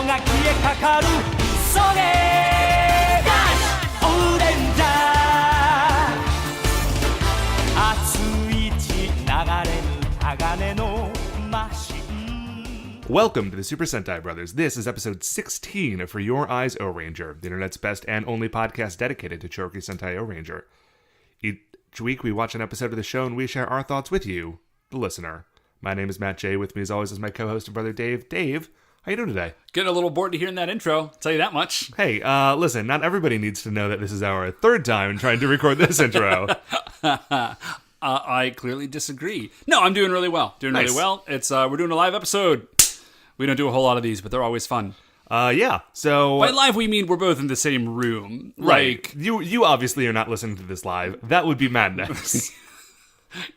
が消えかかるそれがオレンジャー熱い血流れる鋼のマシン Welcome to the Super Sentai Brothers. This is episode 16 of For Your Eyes Ohranger, the internet's best and only podcast dedicated to Chouriki Sentai Ohranger. Each week we watch an episode of the show and we share our thoughts with you, the listener. My name is Matt J. With me as always is my co-host and brother Dave. Dave, how you doing today? Getting a little bored to hearing that intro, I'll tell you that much. Hey, listen, not everybody needs to know that this is our third time trying to record this intro. I clearly disagree. No, I'm doing really well. Nice. Really well. It's we're doing a live episode. We don't do a whole lot of these, but they're always fun. Yeah, so... By live, we mean we're both in the same room. Right. Like, You obviously are not listening to this live. That would be madness.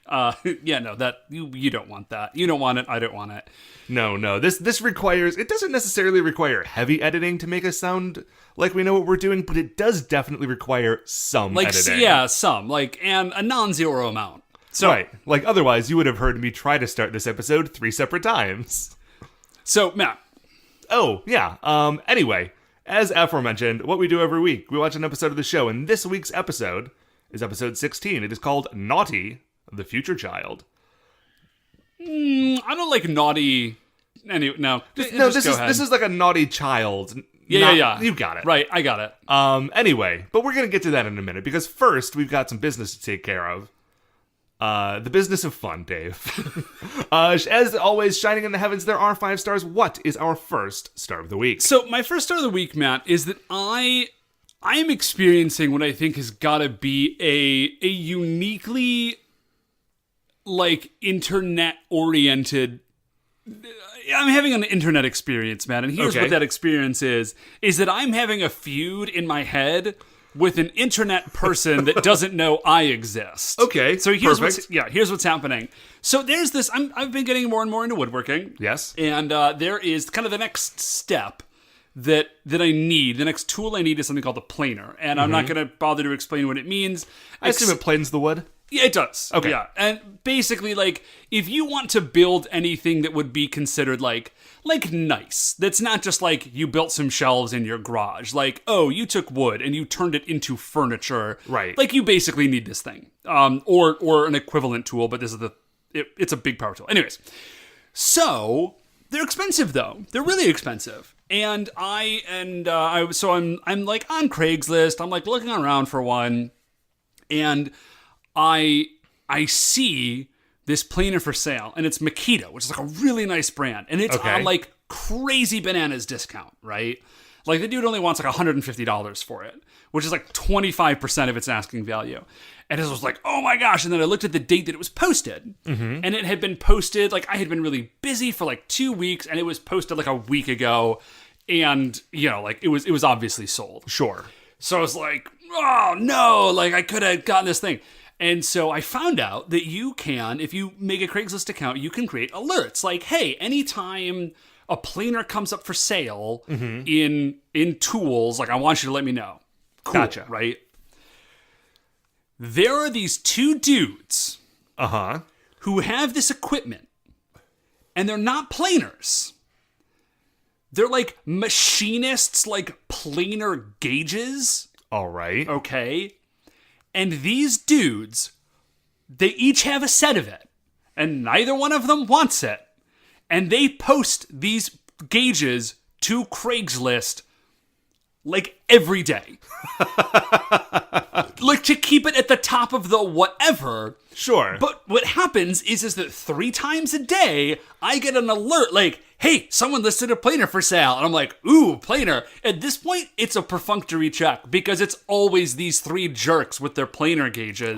yeah, no, that you don't want that. You don't want it. I don't want it. No. This requires... It doesn't necessarily require heavy editing to make us sound like we know what we're doing, but it does definitely require some editing. Yeah, some. And a non-zero amount. So, right. Like, otherwise, you would have heard me try to start this episode 3 separate times. So, Matt. Oh, yeah. Anyway, as aforementioned, what we do every week, we watch an episode of the show, and this week's episode is episode 16. It is called Naughty, the Future Child. I don't like naughty... Anyway, no. This go ahead. is like a naughty child. Yeah. You got it. Right, I got it. Anyway, but we're going to get to that in a minute, because first, we've got some business to take care of. The business of fun, Dave. As always, shining in the heavens, there are 5 stars. What is our first star of the week? So, my first star of the week, Matt, is that I am experiencing what I think has got to be a uniquely, internet-oriented... I'm having an internet experience, Matt, and here's what that experience is that I'm having a feud in my head with an internet person that doesn't know I exist. Okay, so here's perfect. here's what's happening. So there's this. I've been getting more and more into woodworking. Yes, and there is kind of the next step that I need. The next tool I need is something called a planer, and I'm not going to bother to explain what it means. I assume it planes the wood. Yeah, it does. Okay. Yeah. And basically, if you want to build anything that would be considered, nice, that's not just you built some shelves in your garage. You took wood and you turned it into furniture. Right. You basically need this thing. Or an equivalent tool, but this is it's a big power tool. Anyways. So, they're expensive, though. They're really expensive. And I'm on Craigslist. I'm, looking around for one. And... I see this planer for sale, and it's Makita, which is a really nice brand, and it's on crazy bananas discount, right? The dude only wants $150 for it, which is 25% of its asking value. And it was oh my gosh! And then I looked at the date that it was posted, and it had been posted I had been really busy for 2 weeks, and it was posted a week ago, and it was obviously sold. Sure. So I was oh no! I could have gotten this thing. And so I found out that you can, if you make a Craigslist account, you can create alerts. Hey, anytime a planer comes up for sale in tools, I want you to let me know. Cool, gotcha. Right? There are these 2 dudes who have this equipment, and they're not planers. They're machinists, planer gauges. All right. Okay. And these dudes, they each have a set of it, and neither one of them wants it. And they post these gauges to Craigslist every day. To keep it at the top of the whatever. Sure. But what happens is that 3 times a day, I get an alert hey, someone listed a planer for sale. And I'm ooh, planer. At this point, it's a perfunctory check because it's always these 3 jerks with their planer gauges.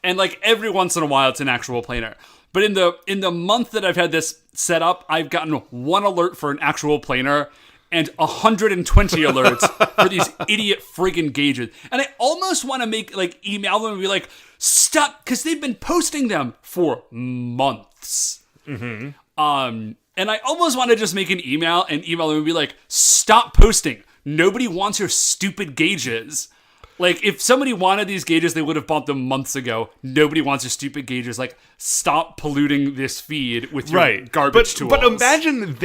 And every once in a while, it's an actual planer. But in the month that I've had this set up, I've gotten 1 alert for an actual planer and 120 alerts for these idiot friggin' gauges. And I almost want to make email them and be stop, because they've been posting them for months. And I almost want to just make an email them and be stop posting. Nobody wants your stupid gauges. Like, if somebody wanted these gauges, they would have bought them months ago. Nobody wants your stupid gauges. Like, stop polluting this feed with your garbage tools. But imagine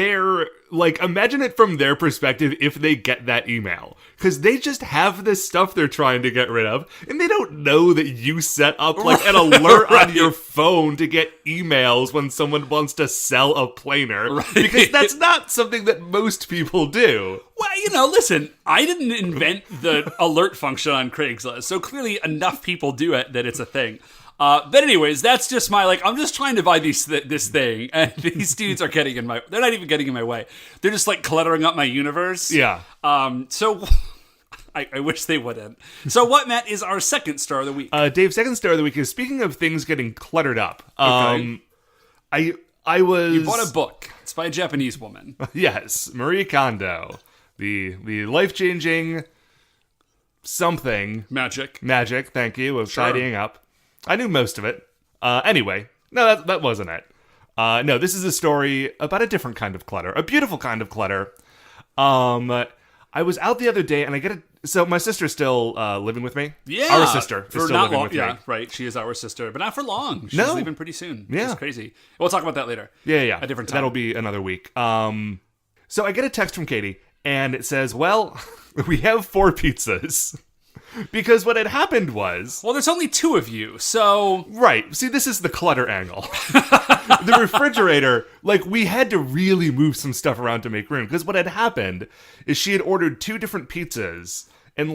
imagine it from their perspective if they get that email. Because they just have this stuff they're trying to get rid of, and they don't know that you set up, like, an alert on your phone to get emails when someone wants to sell a planer. Right. Because that's not something that most people do. Well, listen, I didn't invent the alert function on Craigslist, so clearly enough people do it that it's a thing. But anyways, that's just my, I'm just trying to buy this thing, and these dudes are they're not even getting in my way. They're just, cluttering up my universe. Yeah. So I wish they wouldn't. So what, Matt, is our second star of the week? Dave's second star of the week is, speaking of things getting cluttered up, Okay. You bought a book. It's by a Japanese woman. Yes, Marie Kondo. The life-changing something. Magic, thank you, of tidying up. I knew most of it. Anyway, no, that wasn't it. No, this is a story about a different kind of clutter. A beautiful kind of clutter. I was out the other day, and so my sister's still living with me. Yeah. Our sister is for still not living long. with me. Yeah, right. She is our sister, but not for long. She's No. leaving pretty soon. Yeah. It's crazy. We'll talk about that later. Yeah. A different time. That'll be another week. So I get a text from Katie, and it says, well, we have 4 pizzas. Because what had happened was... Well, there's only 2 of you, so... Right. See, this is the clutter angle. The refrigerator, we had to really move some stuff around to make room. Because what had happened is she had ordered 2 different pizzas, and,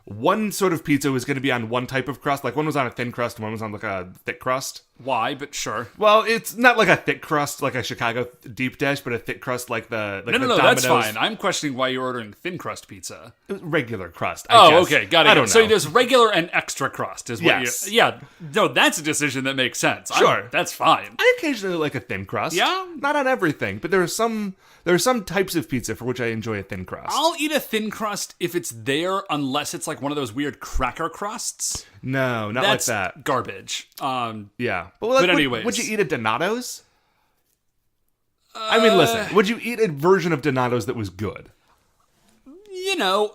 one sort of pizza was going to be on one type of crust. One was on a thin crust, and one was on, a thick crust. Why? But sure. Well, it's not like a thick crust, like a Chicago deep dish, but a thick crust like the No, Domino's. that's fine. I'm questioning why you're ordering thin crust pizza. Regular crust, I guess. Okay, got it. I don't know. So there's regular and extra crust is what Yes. Yeah, no, that's a decision that makes sense. Sure. That's fine. I occasionally like a thin crust. Yeah? Not on everything, but there are some types of pizza for which I enjoy a thin crust. I'll eat a thin crust if it's there, unless it's one of those weird cracker crusts. No, not That's like that. garbage. Yeah. But anyways. Would you eat a Donato's? I mean, listen, would you eat a version of Donato's that was good?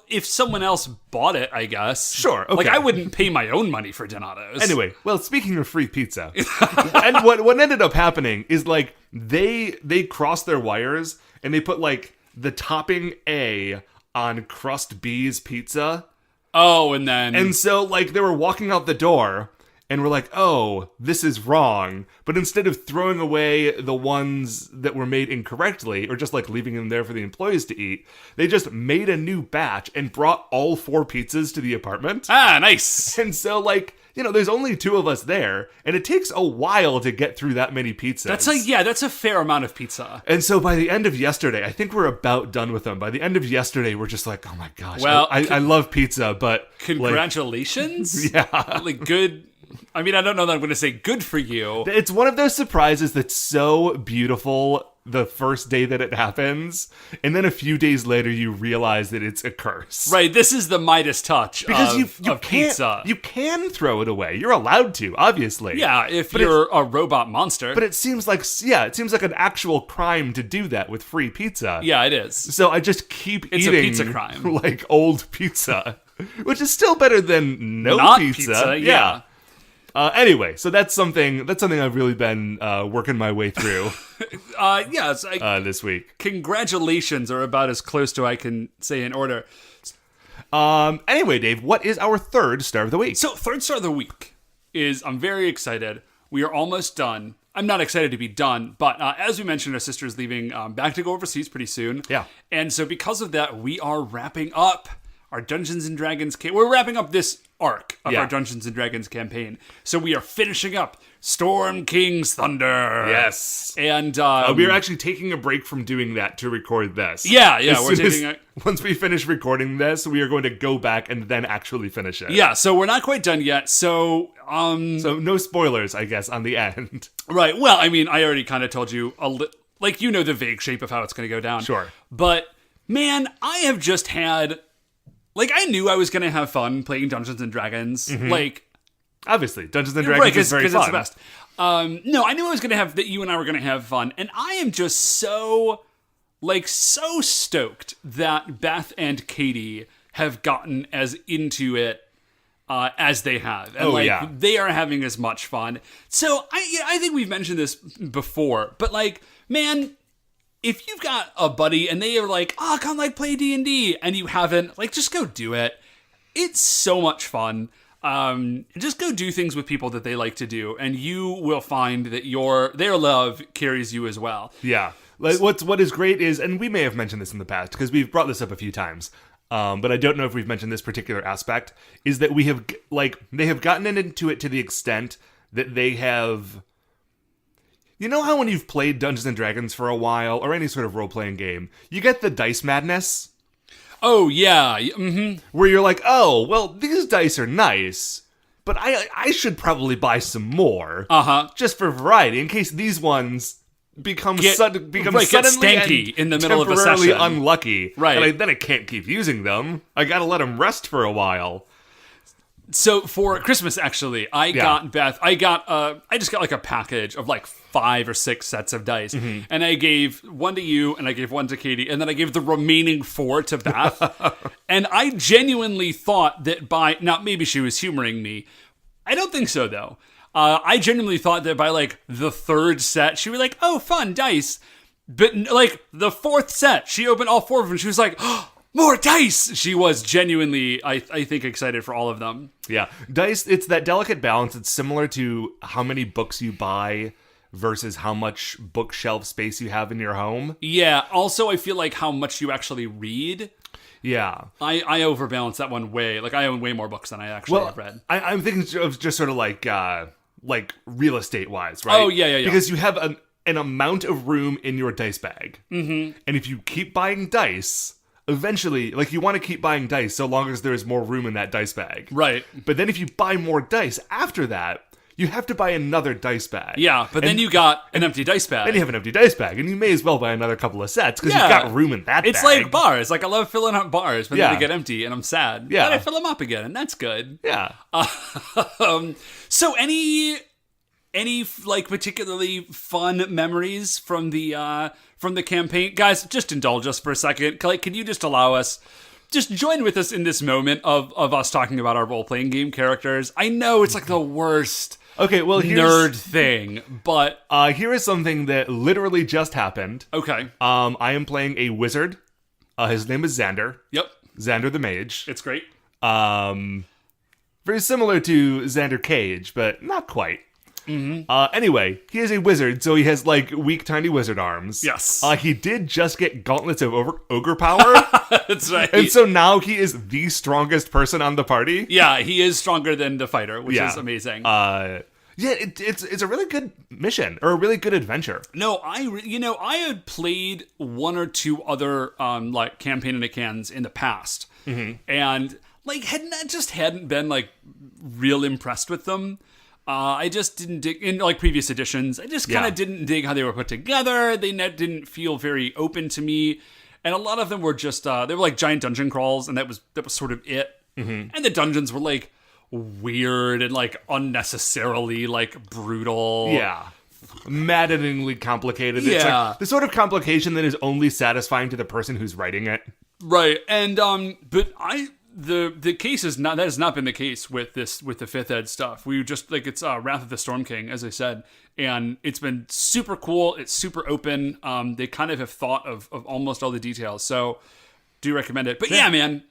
If someone else bought it, I guess. Sure, okay. I wouldn't pay my own money for Donato's. Anyway, well, speaking of free pizza, and what ended up happening is they crossed their wires and they put the topping A on crust B's pizza. Oh, and so they were walking out the door and we're like, oh, this is wrong. But instead of throwing away the ones that were made incorrectly, or just leaving them there for the employees to eat, they just made a new batch and brought all 4 pizzas to the apartment. Ah, nice. And so there's only 2 of us there, and it takes a while to get through that many pizzas. That's a fair amount of pizza. And so by the end of yesterday, I think we're about done with them. By the end of yesterday, we're just oh my gosh, well, I love pizza, but congratulations. Yeah. Good. I mean, I don't know that I'm going to say good for you. It's one of those surprises that's so beautiful the first day that it happens, and then a few days later you realize that it's a curse. Right, this is the Midas touch because of you pizza. You can throw it away. You're allowed to, obviously. Yeah, if you're a robot monster. But it seems like an actual crime to do that with free pizza. Yeah, it is. So I just keep it's eating a pizza crime. Old pizza, which is still better than not pizza. Yeah. Anyway, so that's something I've really been working my way through. Yes. This week. Congratulations are about as close to I can say in order. Anyway, Dave, what is our third star of the week? So, third star of the week is, I'm very excited. We are almost done. I'm not excited to be done, but as we mentioned, our sister is leaving back to go overseas pretty soon. Yeah. And so because of that, we are wrapping up our Dungeons & Dragons... We're wrapping up this arc of our Dungeons & Dragons campaign. So we are finishing up Storm King's Thunder. Yes. And we are actually taking a break from doing that to record this. Yeah, we're taking once we finish recording this, we are going to go back and then actually finish it. Yeah, so we're not quite done yet. So so no spoilers, I guess, on the end. Right. Well, I mean, I already kind of told you the vague shape of how it's going to go down. Sure. But man, I have just had I knew I was going to have fun playing Dungeons & Dragons. Mm-hmm. Obviously, Dungeons & Dragons is very fun. It's the best. No, I knew I was going to have, that you and I were going to have fun. And I am just so stoked that Beth and Katie have gotten as into it as they have. And they are having as much fun. So I think we've mentioned this before, but like, man, if you've got a buddy and they are like, oh, come like play D&D, and you haven't, like, just go do it. It's so much fun. Just go do things with people that they like to do, and you will find that their love carries you as well. Yeah. Like what is great is, and we may have mentioned this in the past because we've brought this up a few times, but I don't know if we've mentioned this particular aspect, is that they have gotten into it to the extent that they have. You know how when you've played Dungeons and Dragons for a while, or any sort of role-playing game, you get the dice madness? Oh, yeah. Mm-hmm. Where you're like, oh, well, these dice are nice, but I should probably buy some more. Uh-huh. Just for variety, in case these ones become suddenly stanky in the middle of a session. Temporarily unlucky. Right. And then I can't keep using them. I gotta let them rest for a while. So for Christmas, actually, I just got like a package of like 5 or 6 sets of dice, and I gave one to you, and I gave one to Katie, and then I gave the remaining 4 to Beth. And I genuinely thought that now maybe she was humoring me. I don't think so though. I genuinely thought that by like the 3rd set, she was like, "Oh, fun dice," but like the 4th set, she opened all 4 of them, and she was like, "Oh, more dice!" She was genuinely, I think, excited for all of them. Yeah. Dice, it's that delicate balance. It's similar to how many books you buy versus how much bookshelf space you have in your home. Yeah. Also, I feel like how much you actually read. Yeah. I overbalance that one way. Like, I own way more books than I actually have read. I'm thinking of just sort of like real estate-wise, right? Oh, yeah. Because you have an amount of room in your dice bag. Mm-hmm. And if you keep buying dice, eventually, like, you want to keep buying dice so long as there is more room in that dice bag. Right. But then if you buy more dice after that, you have to buy another dice bag. Yeah, but then you got an empty dice bag. Then you have an empty dice bag, and you may as well buy another couple of sets, because you've got room in that bag. It's like bars. Like, I love filling up bars, but then they get empty, and I'm sad. Yeah. But I fill them up again, and that's good. Yeah. So any like particularly fun memories from the campaign? Guys, just indulge us for a second. Like, can you just allow us, just join with us in this moment of us talking about our role-playing game characters? I know it's like the worst nerd thing, but here is something that literally just happened. Okay. I am playing a wizard. His name is Xander. Yep. Xander the Mage. It's great. Very similar to Xander Cage, but not quite. Mm-hmm. Anyway, he is a wizard, so he has like weak, tiny wizard arms. Yes. He did just get gauntlets of ogre power. That's right. And so now he is the strongest person on the party. Yeah, he is stronger than the fighter, which is amazing. It's a really good mission, or a really good adventure. No, I had played 1 or 2 other like campaign in a cans in the past, and like hadn't been like real impressed with them. I just didn't dig in like previous editions. I just kind of didn't dig how they were put together. They didn't feel very open to me, and a lot of them were just they were like giant dungeon crawls, and that was sort of it. Mm-hmm. And the dungeons were like weird and like unnecessarily like brutal. Yeah. Maddeningly complicated. Yeah. It's like the sort of complication that is only satisfying to the person who's writing it. Right. And but the case is not, that has not been the case with the 5th ed stuff. We just like, it's Wrath of the Storm King, as I said, and it's been super cool. It's super open. They kind of have thought of almost all the details, so do recommend it. But yeah, man.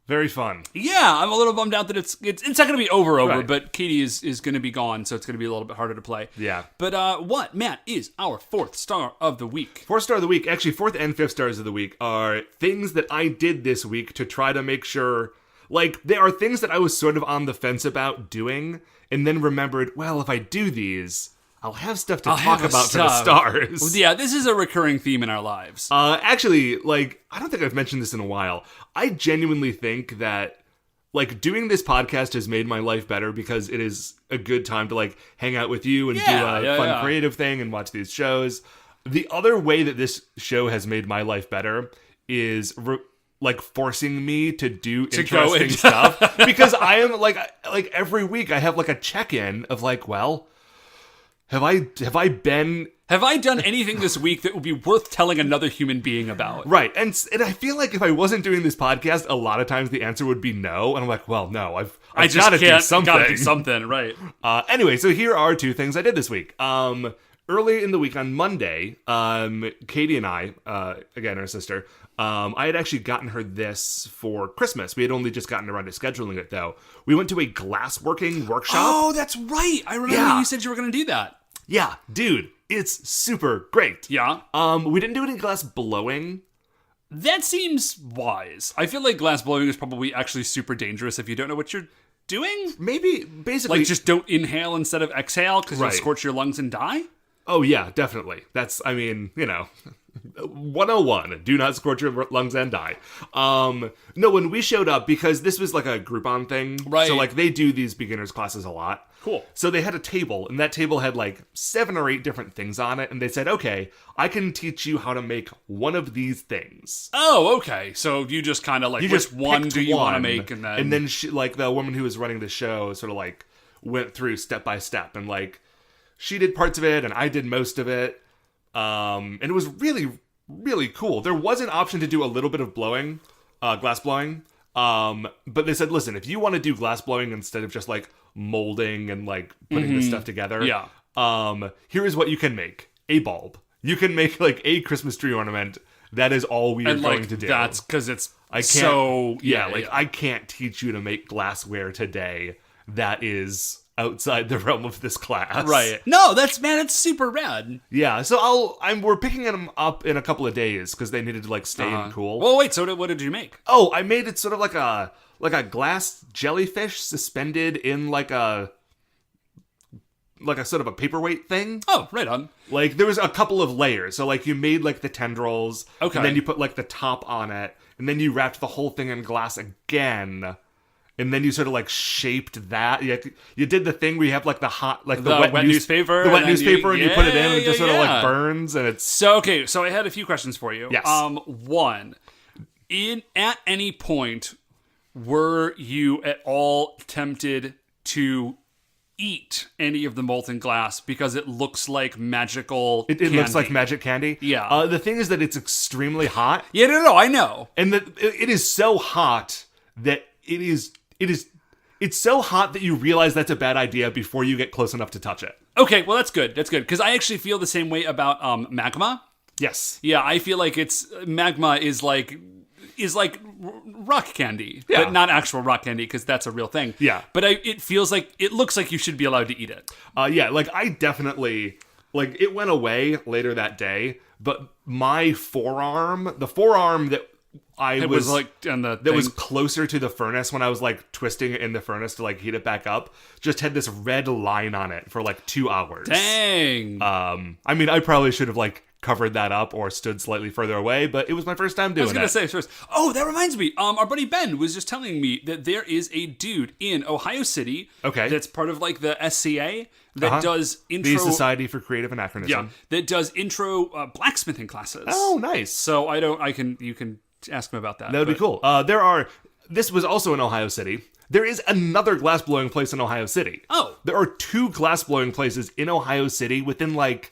Very fun. Yeah, I'm a little bummed out that it's not going to be over, right. but Katie is going to be gone, so it's going to be a little bit harder to play. Yeah. But what, Matt, is our 4th star of the week? 4th star of the week, actually 4th and 5th stars of the week, are things that I did this week to try to make sure, like, they are things that I was sort of on the fence about doing, and then remembered, well, if I do these, I'll have stuff to talk about for the stars. Yeah, this is a recurring theme in our lives. Actually, like, I don't think I've mentioned this in a while. I genuinely think that, like, doing this podcast has made my life better because it is a good time to, like, hang out with you and do a fun creative thing and watch these shows. The other way that this show has made my life better is like forcing me to do interesting stuff, because I am like every week I have like a check-in of like, well, have I been Have I done anything this week that would be worth telling another human being about? Right. And I feel like if I wasn't doing this podcast, a lot of times the answer would be no. And I'm like, well, no, I just gotta do something. Gotta do something, right. Anyway, so here are 2 things I did this week. Early in the week on Monday, Katie and I, again, our sister, I had actually gotten her this for Christmas. We had only just gotten around to scheduling it, though. We went to a glassworking workshop. Oh, that's right. I remember you said you were going to do that. Yeah, dude, it's super great. Yeah. We didn't do any glass blowing. That seems wise. I feel like glass blowing is probably actually super dangerous if you don't know what you're doing. Maybe, basically... Like, just don't inhale instead of exhale because you'll scorch your lungs and die? Oh, yeah, definitely. That's, 101, do not scorch your lungs and die. No, when we showed up, because this was like a Groupon thing, right? So like they do these beginners classes a lot. Cool. So they had a table, and that table had like 7 or 8 different things on it, and they said, okay, I can teach you how to make one of these things. Oh, okay. So you just kind of like, which one do you want to make? And then she, like the woman who was running the show sort of like went through step by step, and like she did parts of it, and I did most of it. And it was really, really cool. There was an option to do a little bit of blowing, glass blowing. But they said, listen, if you want to do glass blowing instead of just like molding and like putting this stuff together, here is what you can make. A bulb. You can make like a Christmas tree ornament. That is all we are going to do. That's because it's I can't teach you to make glassware today. That is outside the realm of this class. Right. No, it's super rad. Yeah, so we're picking them up in a couple of days because they needed to like stay and cool. Well, wait, so what did you make? Oh, I made it sort of like a glass jellyfish suspended in like a sort of a paperweight thing. Oh, right on. Like there was a couple of layers. So like you made like the tendrils, okay, and then you put like the top on it, and then you wrapped the whole thing in glass again. And then you sort of like shaped that. You did the thing where you have like the hot, like the wet newspaper. The wet newspaper, and you put it in, and it just sort of like burns, and it's so okay. So I had a few questions for you. Yes. One, at any point, were you at all tempted to eat any of the molten glass because it looks like magical? It looks like magic candy. Yeah. The thing is that it's extremely hot. Yeah, no, I know. And that it is so hot that it's so hot that you realize that's a bad idea before you get close enough to touch it. Okay, well that's good. That's good because I actually feel the same way about magma. Yes. Yeah, I feel like magma is like rock candy, but not actual rock candy because that's a real thing. Yeah. But it looks like you should be allowed to eat it. Yeah, like I definitely it went away later that day, but my forearm, the forearm that was closer to the furnace when I was like twisting it in the furnace to like heat it back up, just had this red line on it for like 2 hours. Dang. I mean, I probably should have like covered that up or stood slightly further away, but it was my first time doing it. I was going to say first. Oh, that reminds me. Our buddy Ben was just telling me that there is a dude in Ohio City. Okay. That's part of like the SCA that does intro. The Society for Creative Anachronism. Yeah. That does intro blacksmithing classes. Oh, nice. So you can ask him about that. That would be cool. This was also in Ohio City. There is another glassblowing place in Ohio City. Oh. There are 2 glassblowing places in Ohio City within like,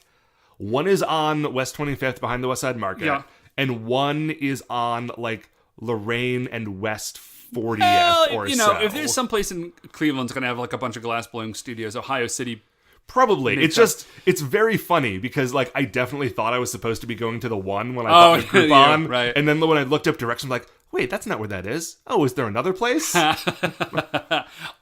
one is on West 25th behind the West Side Market, and one is on like Lorraine and West 40th so. If there's some place in Cleveland's going to have like a bunch of glassblowing studios, Ohio City probably. It's very funny because like I definitely thought I was supposed to be going to the one when I thought the Groupon, right. And then when I looked up directions, like, wait, that's not where that is. Oh, is there another place? So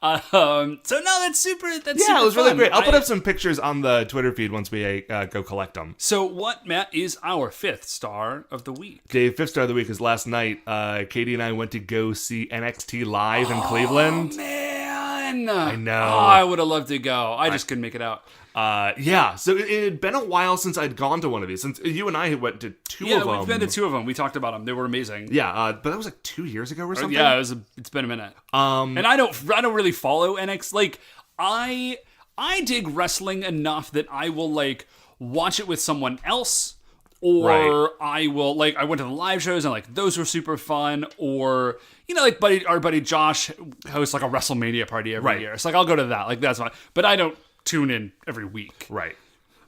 no, that's super. That's yeah, super it was fun. really great. I'll put up some pictures on the Twitter feed once we go collect them. So what, Matt, is our 5th star of the week? Dave, 5th star of the week is last night. Katie and I went to go see NXT live in Cleveland. Oh man, I know. Oh, I would have loved to go. I just couldn't make it out. Yeah, so it had been a while since I'd gone to one of these. Since you and I went to 2 of them. Yeah, we've been to 2 of them. We talked about them. They were amazing. Yeah, but that was like 2 years ago or something. Yeah, it's been a minute. And I don't really follow NXT. Like I dig wrestling enough that I will like watch it with someone else, or I will like I went to the live shows and like those were super fun, or like our buddy Josh hosts like a WrestleMania party every year. It's like I'll go to that. Like that's fine, but I don't tune in every week. Right.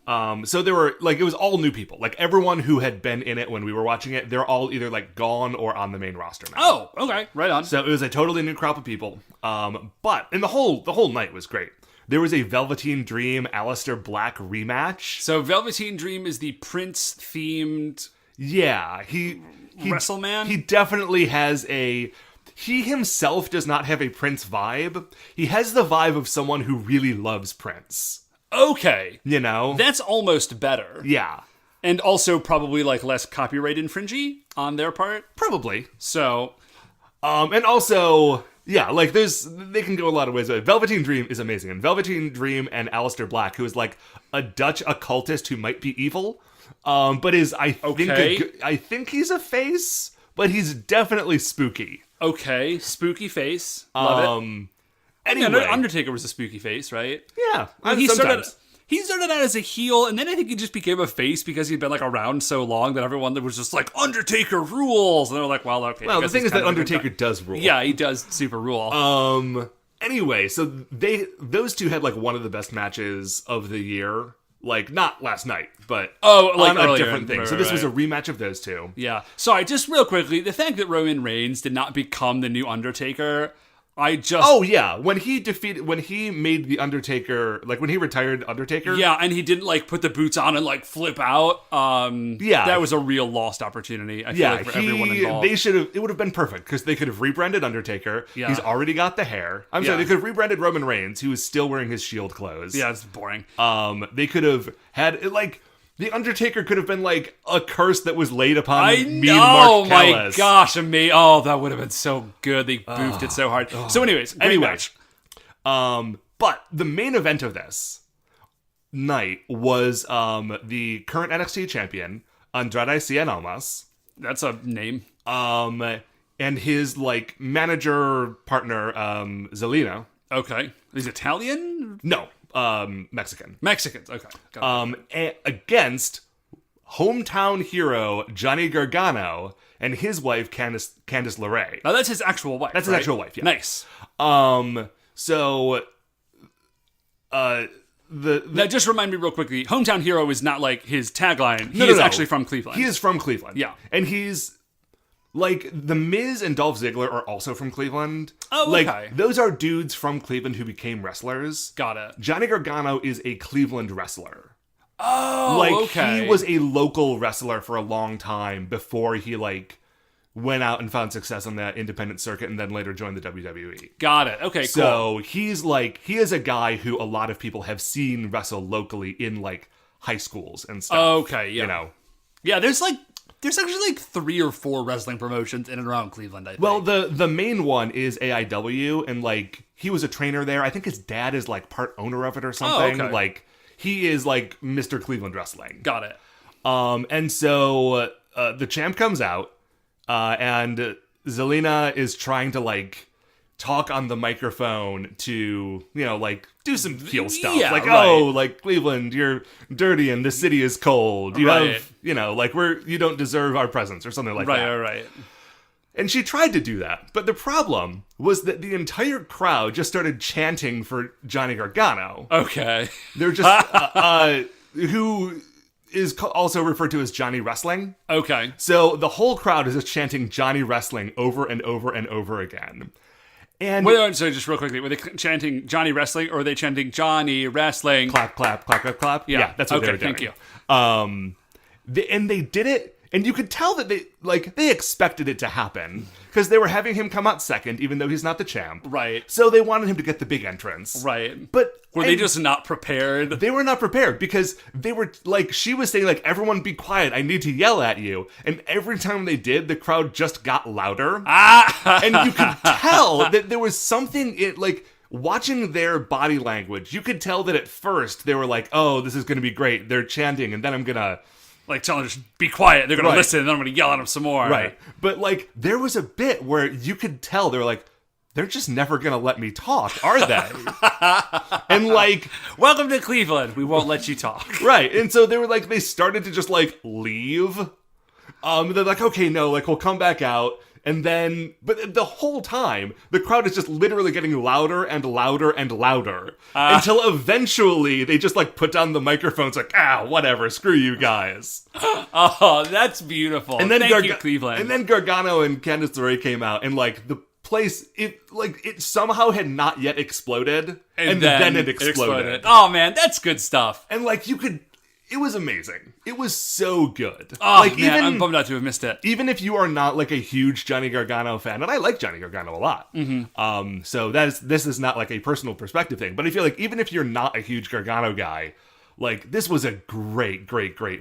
So there were, like, it was all new people. Like, everyone who had been in it when we were watching it, they're all either, like, gone or on the main roster now. Oh, okay. Right on. So it was a totally new crop of people. But, and the whole night was great. There was a Velveteen Dream Aleister Black rematch. So Velveteen Dream is the Prince-themed... Yeah, he WrestleMan? He definitely has a... He himself does not have a Prince vibe. He has the vibe of someone who really loves Prince. Okay. You know? That's almost better. Yeah. And also probably, like, less copyright infringy on their part. Probably. So... And also... Yeah, like, they can go a lot of ways. Velveteen Dream is amazing. And Velveteen Dream and Aleister Black, who is, like, a Dutch occultist who might be evil, but is, I think he's a face, but he's definitely spooky. Okay, spooky face. Love it. Anyway. Undertaker was a spooky face, right? Yeah, Sometimes. He started out as a heel, and then I think he just became a face because he'd been, like, around so long that everyone was just like, Undertaker rules! And they were like, well, okay. Well, the thing is that Undertaker does rule. Yeah, he does super rule. Anyway, so those two had, like, one of the best matches of the year. Like, not last night, but on a different thing. So this was a rematch of those two. Yeah. Sorry, just real quickly, the fact that Roman Reigns did not become the new Undertaker... Oh, yeah. When he made the Undertaker, like, when he retired Undertaker. Yeah, and he didn't, like, put the boots on and, like, flip out. Yeah. That was a real lost opportunity, I feel like, for everyone involved. It would have been perfect, because they could have rebranded Undertaker. Yeah. He's already got the hair. Sorry, they could have rebranded Roman Reigns, who was still wearing his Shield clothes. Yeah, it's boring. They could have had, like... The Undertaker could have been, like, a curse that was laid upon me and Mark Callis. Oh, my gosh. Oh, that would have been so good. They boofed it so hard. So anyways, great match. But the main event of this night was the current NXT champion, Andrade Cien Almas. That's a name. And his, like, manager partner, Zelina. Okay. He's Italian? No. Mexican. Mexicans, okay. Against hometown hero Johnny Gargano and his wife Candice LeRae. Now that's his actual wife. That's right? his actual wife. Yeah. Nice. Now just remind me real quickly. Hometown hero is not like his tagline. He is actually from Cleveland. He is from Cleveland. Yeah, and he's. Like, The Miz and Dolph Ziggler are also from Cleveland. Oh, okay. Like, those are dudes from Cleveland who became wrestlers. Got it. Johnny Gargano is a Cleveland wrestler. Oh, like, okay. He was a local wrestler for a long time before he, like, went out and found success on the independent circuit and then later joined the WWE. Got it. Okay, cool. So, he is a guy who a lot of people have seen wrestle locally in, like, high schools and stuff. Okay, yeah. You know? Yeah, there's actually like 3 or 4 wrestling promotions in and around Cleveland, I think. Well, the main one is AIW, and, like, he was a trainer there. I think his dad is, like, part owner of it or something. Oh, okay. Like, he is, like, Mr. Cleveland Wrestling. Got it. And so the champ comes out, and Zelina is trying to, like, talk on the microphone to, you know, like, do some heel stuff. Yeah, like, right. oh, like, Cleveland, you're dirty and the city is cold. You Right. have, you know, like, you don't deserve our presence or something like that. Right. And she tried to do that. But the problem was that the entire crowd just started chanting for Johnny Gargano. Okay. They're just, who is also referred to as Johnny Wrestling. Okay. So the whole crowd is just chanting Johnny Wrestling over and over and over again. And So just real quickly, were they chanting Johnny Wrestling or were they chanting Johnny Wrestling? clap, clap, clap, clap, clap. Yeah, that's what they were doing. Thank you. And they did it, and you could tell that they expected it to happen because they were having him come out second, even though he's not the champ. Right. So they wanted him to get the big entrance. Right. But were they just not prepared? They were not prepared because they were like, she was saying like, everyone be quiet, I need to yell at you. And every time they did, the crowd just got louder. And you could tell that there was something like watching their body language. You could tell that at first they were like, oh, this is going to be great. They're chanting and then I'm going to like telling them to be quiet. They're going to listen and then I'm going to yell at them some more. Right. But like there was a bit where you could tell they were like, they're just never going to let me talk, are they? And like, welcome to Cleveland. We won't let you talk. Right. And so they were like, they started to just like leave. They're like, okay, no, like we'll come back out. And then, but the whole time, the crowd is just literally getting louder and louder and louder until eventually they just like put down the microphones like, whatever, screw you guys. Oh, that's beautiful. And then Thank you, Cleveland. And then Gargano and Candice LeRae came out and like the place, it somehow had not yet exploded and then it exploded. Oh man, that's good stuff. And like it was amazing. It was so good. Oh like, man, I'm bummed not to have missed it. Even if you are not like a huge Johnny Gargano fan, and I like Johnny Gargano a lot, so this is not like a personal perspective thing, but I feel like even if you're not a huge Gargano guy, like this was a great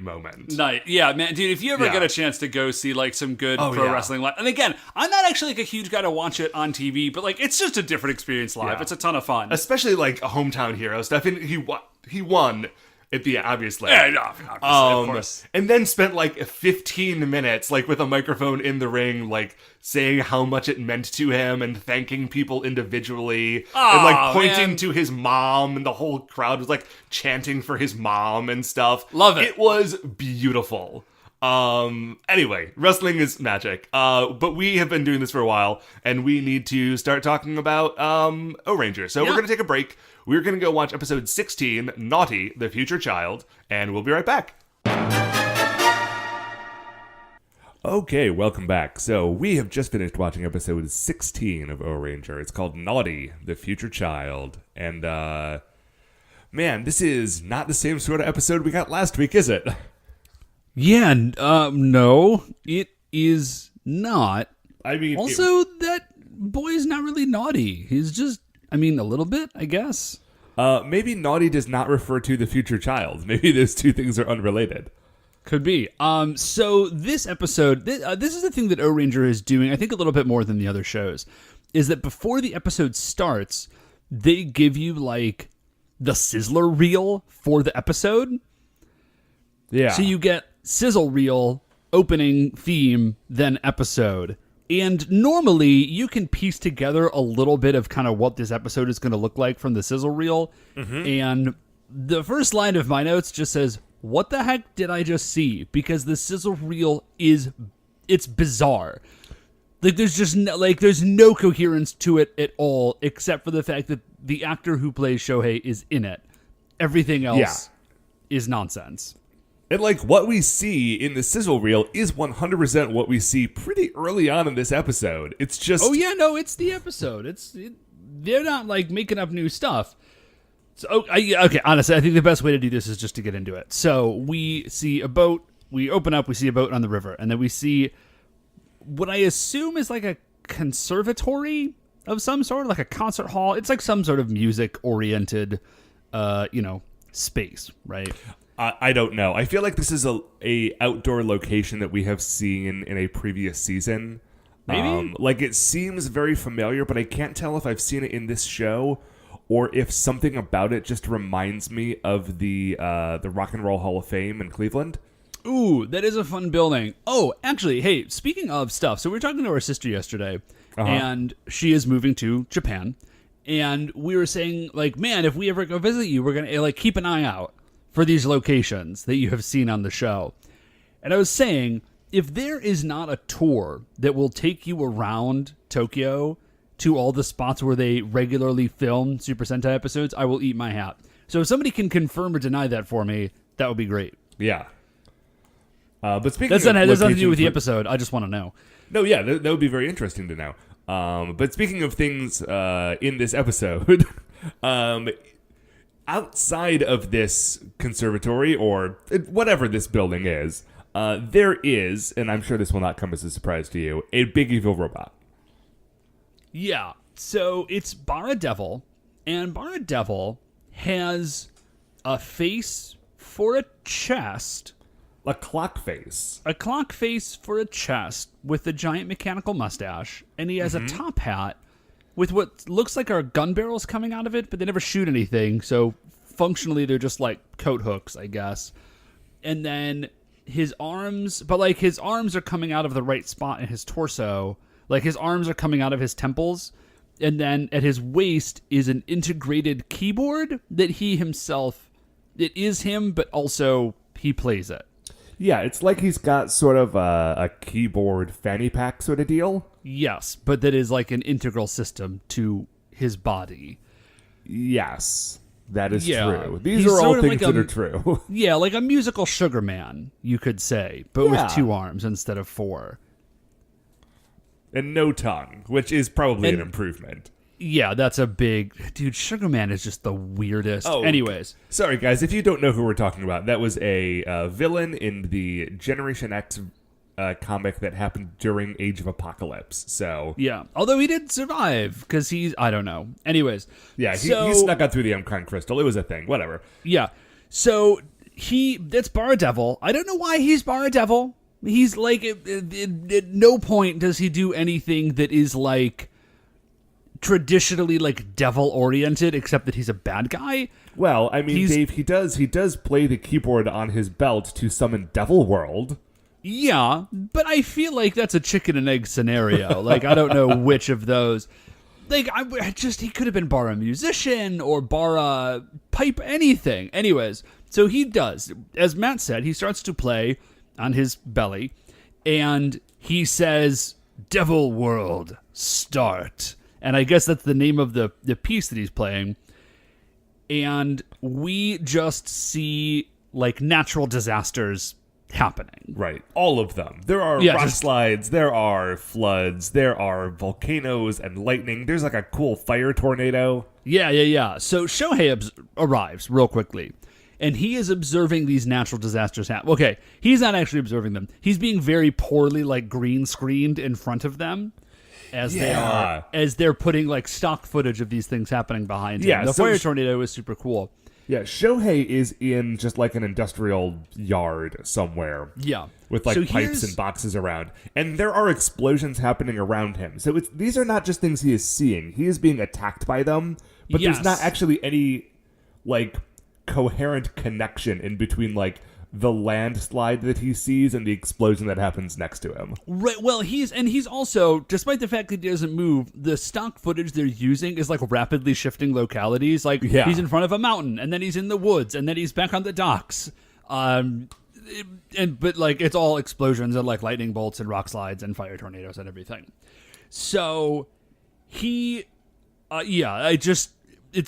moment. Nice. Yeah, man, dude, if you ever get a chance to go see like some good pro wrestling live, and again, I'm not actually like a huge guy to watch it on TV, but like it's just a different experience live. Yeah. It's a ton of fun. Especially like a hometown hero stuff, and he won at the obviously. Yeah, obviously, of course. And then spent like 15 minutes like with a microphone in the ring, like saying how much it meant to him and thanking people individually and like pointing to his mom, and the whole crowd was like chanting for his mom and stuff. Love it. It was beautiful. Anyway, wrestling is magic. But we have been doing this for a while, and we need to start talking about Ohranger. So we're gonna take a break. We're gonna go watch episode 16, Naughty, the Future Child, and we'll be right back. Okay, welcome back. So we have just finished watching episode 16 of Ohranger. It's called Naughty, the Future Child. And man, this is not the same sort of episode we got last week, is it? Yeah, no, it is not. I mean, also, that boy is not really naughty. He's just, a little bit, I guess. Maybe naughty does not refer to the future child. Maybe those two things are unrelated. Could be. So this episode, this is the thing that Ohranger is doing, I think a little bit more than the other shows, is that before the episode starts, they give you, like, the sizzler reel for the episode. Yeah. So you get sizzle reel, opening theme, then episode. And normally you can piece together a little bit of kind of what this episode is going to look like from the sizzle reel. Mm-hmm. And the first line of my notes just says, what the heck did I just see? Because the sizzle reel it's bizarre. Like there's no coherence to it at all, except for the fact that the actor who plays Shohei is in it. Everything else is nonsense. And, like, what we see in the sizzle reel is 100% what we see pretty early on in this episode. It's just... Oh, yeah, no, it's the episode. They're not, like, making up new stuff. So, okay, honestly, I think the best way to do this is just to get into it. So, we see a boat. We open up, we see a boat on the river. And then we see what I assume is, like, a conservatory of some sort, like a concert hall. It's like some sort of music-oriented, space, right? I don't know. I feel like this is a outdoor location that we have seen in a previous season. Maybe? Like, it seems very familiar, but I can't tell if I've seen it in this show or if something about it just reminds me of the Rock and Roll Hall of Fame in Cleveland. Ooh, that is a fun building. Oh, actually, hey, speaking of stuff, so we were talking to our sister yesterday, and she is moving to Japan, and we were saying, like, man, if we ever go visit you, we're going to, like, keep an eye out for these locations that you have seen on the show. And I was saying, if there is not a tour that will take you around Tokyo to all the spots where they regularly film Super Sentai episodes, I will eat my hat. So if somebody can confirm or deny that for me, that would be great. Yeah. But speaking that's of nothing to do with the locations- episode. I just want to know. No, yeah, that would be very interesting to know. But speaking of things in this episode, outside of this conservatory or whatever this building is, there is, and I'm sure this will not come as a surprise to you, a big evil robot. Yeah, so it's Bara Devil, and Bara Devil has a face for a chest. A clock face. A clock face for a chest with a giant mechanical mustache, and he has a top hat with what looks like are gun barrels coming out of it, but they never shoot anything, so functionally they're just like coat hooks, I guess. And then his arms, but like his arms are coming out of the right spot in his torso. Like his arms are coming out of his temples, and then at his waist is an integrated keyboard that he himself, it is him, but also he plays it. Yeah, it's like he's got sort of a keyboard fanny pack sort of deal. Yes, but that is like an integral system to his body. Yes, that is Yeah. true. These He's are all sort of things like that are true. Yeah, like a musical Sugar Man, you could say, but Yeah. with 2 arms instead of 4. And no tongue, which is probably an improvement. Yeah, that's a big... Dude, Sugar Man is just the weirdest. Oh, Anyways. Sorry, guys, if you don't know who we're talking about, that was a villain in the Generation X comic that happened during Age of Apocalypse. So Yeah, although he did survive, because he's... I don't know. Anyways. yeah, he snuck out through the Uncrowned Crystal. It was a thing. Whatever. Yeah. So, that's Bara Devil. I don't know why he's Bara Devil. He's like... At no point does he do anything that is like... traditionally like devil oriented, except that he's a bad guy. Well, I mean, Dave, he does play the keyboard on his belt to summon Devil World. Yeah, but I feel like that's a chicken and egg scenario. Like, I don't know which of those. Like, he could have been Bara musician or Bara pipe, anything. Anyways, so he does. As Matt said, he starts to play on his belly, and he says, "Devil World, start." And I guess that's the name of the piece that he's playing. And we just see, like, natural disasters happening. Right. All of them. There are rock slides, there are floods, there are volcanoes and lightning. There's like a cool fire tornado. Yeah. So Shohei arrives real quickly. And he is observing these natural disasters happen. Okay, he's not actually observing them. He's being very poorly, like, green screened in front of them. As they're putting like stock footage of these things happening behind him. Yeah, the fire tornado is super cool. Yeah, Shohei is in just like an industrial yard somewhere. Yeah. With like pipes and boxes around. And there are explosions happening around him. So these are not just things he is seeing. He is being attacked by them, but there's not actually any like coherent connection in between like the landslide that he sees and the explosion that happens next to him. Right. Well, he's also, despite the fact that he doesn't move, the stock footage they're using is like rapidly shifting localities. Like he's in front of a mountain, and then he's in the woods, and then he's back on the docks. But like it's all explosions and like lightning bolts and rock slides and fire tornadoes and everything. So he, it's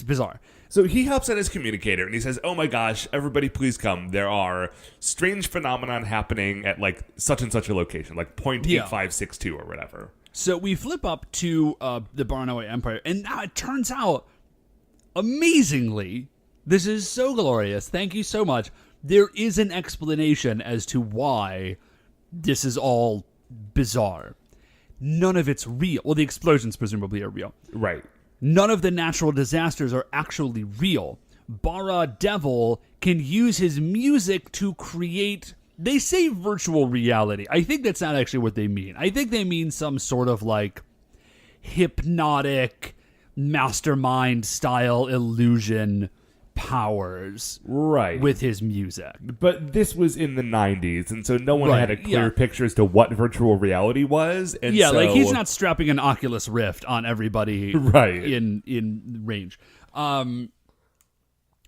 bizarre. So he hops on his communicator and he says, "Oh my gosh, everybody please come. There are strange phenomenon happening at like such and such a location, like 0.8562 or whatever." So we flip up to the Baranoa Empire, and now it turns out, amazingly, this is so glorious. Thank you so much. There is an explanation as to why this is all bizarre. None of it's real. Well, the explosions presumably are real. Right. None of the natural disasters are actually real. Bara Devil can use his music to create, they say virtual reality. I think that's not actually what they mean. I think they mean some sort of like hypnotic mastermind style illusion powers, right, with his music. But this was in the 90s, and so no one had a clear picture as to what virtual reality was. And like he's not strapping an Oculus Rift on everybody in range.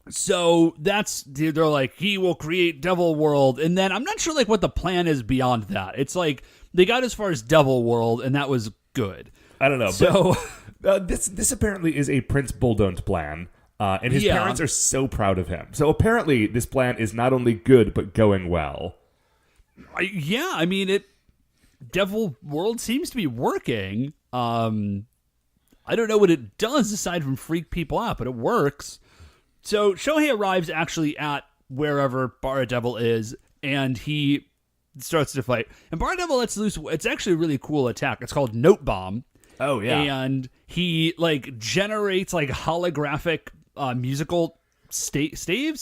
So they're like, he will create Devil World, and then I'm not sure like what the plan is beyond that. It's like they got as far as Devil World, and that was good. I don't know. So but, this apparently is a Prince Bulldon't plan. And his parents are so proud of him. So apparently this plan is not only good, but going well. I mean, Devil World seems to be working. I don't know what it does aside from freak people out, but it works. So Shohei arrives actually at wherever Bara Devil is, and he starts to fight. And Bara Devil lets loose, it's actually a really cool attack. It's called Note Bomb. Oh, yeah. And he like generates like holographic musical staves in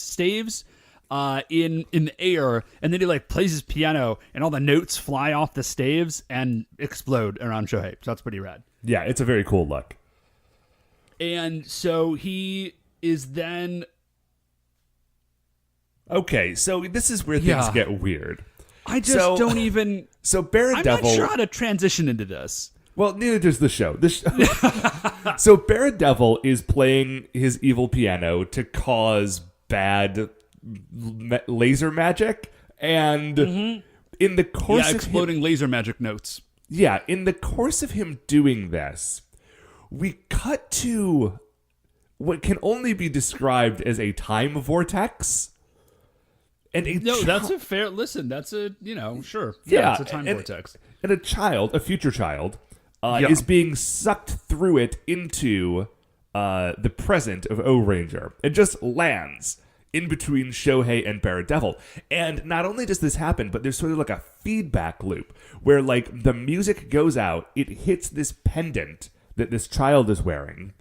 the air, and then he like plays his piano, and all the notes fly off the staves and explode around Shohei. So that's pretty rad. Yeah, it's a very cool look. And so he is then... Okay, so this is where things get weird. I just don't even... So Bara Devil... I'm not sure how to transition into this. Well, neither does the show. So Bara Devil is playing his evil piano to cause bad laser magic, And in the course of exploding laser magic notes. Yeah, in the course of him doing this, we cut to what can only be described as a time vortex. And that's a fair... Listen, that's a, sure. Yeah, it's a time vortex. And a future child, is being sucked through it into the present of Ohranger. It just lands in between Shohei and Bara Devil. And not only does this happen, but there's sort of like a feedback loop where like the music goes out, it hits this pendant that this child is wearing.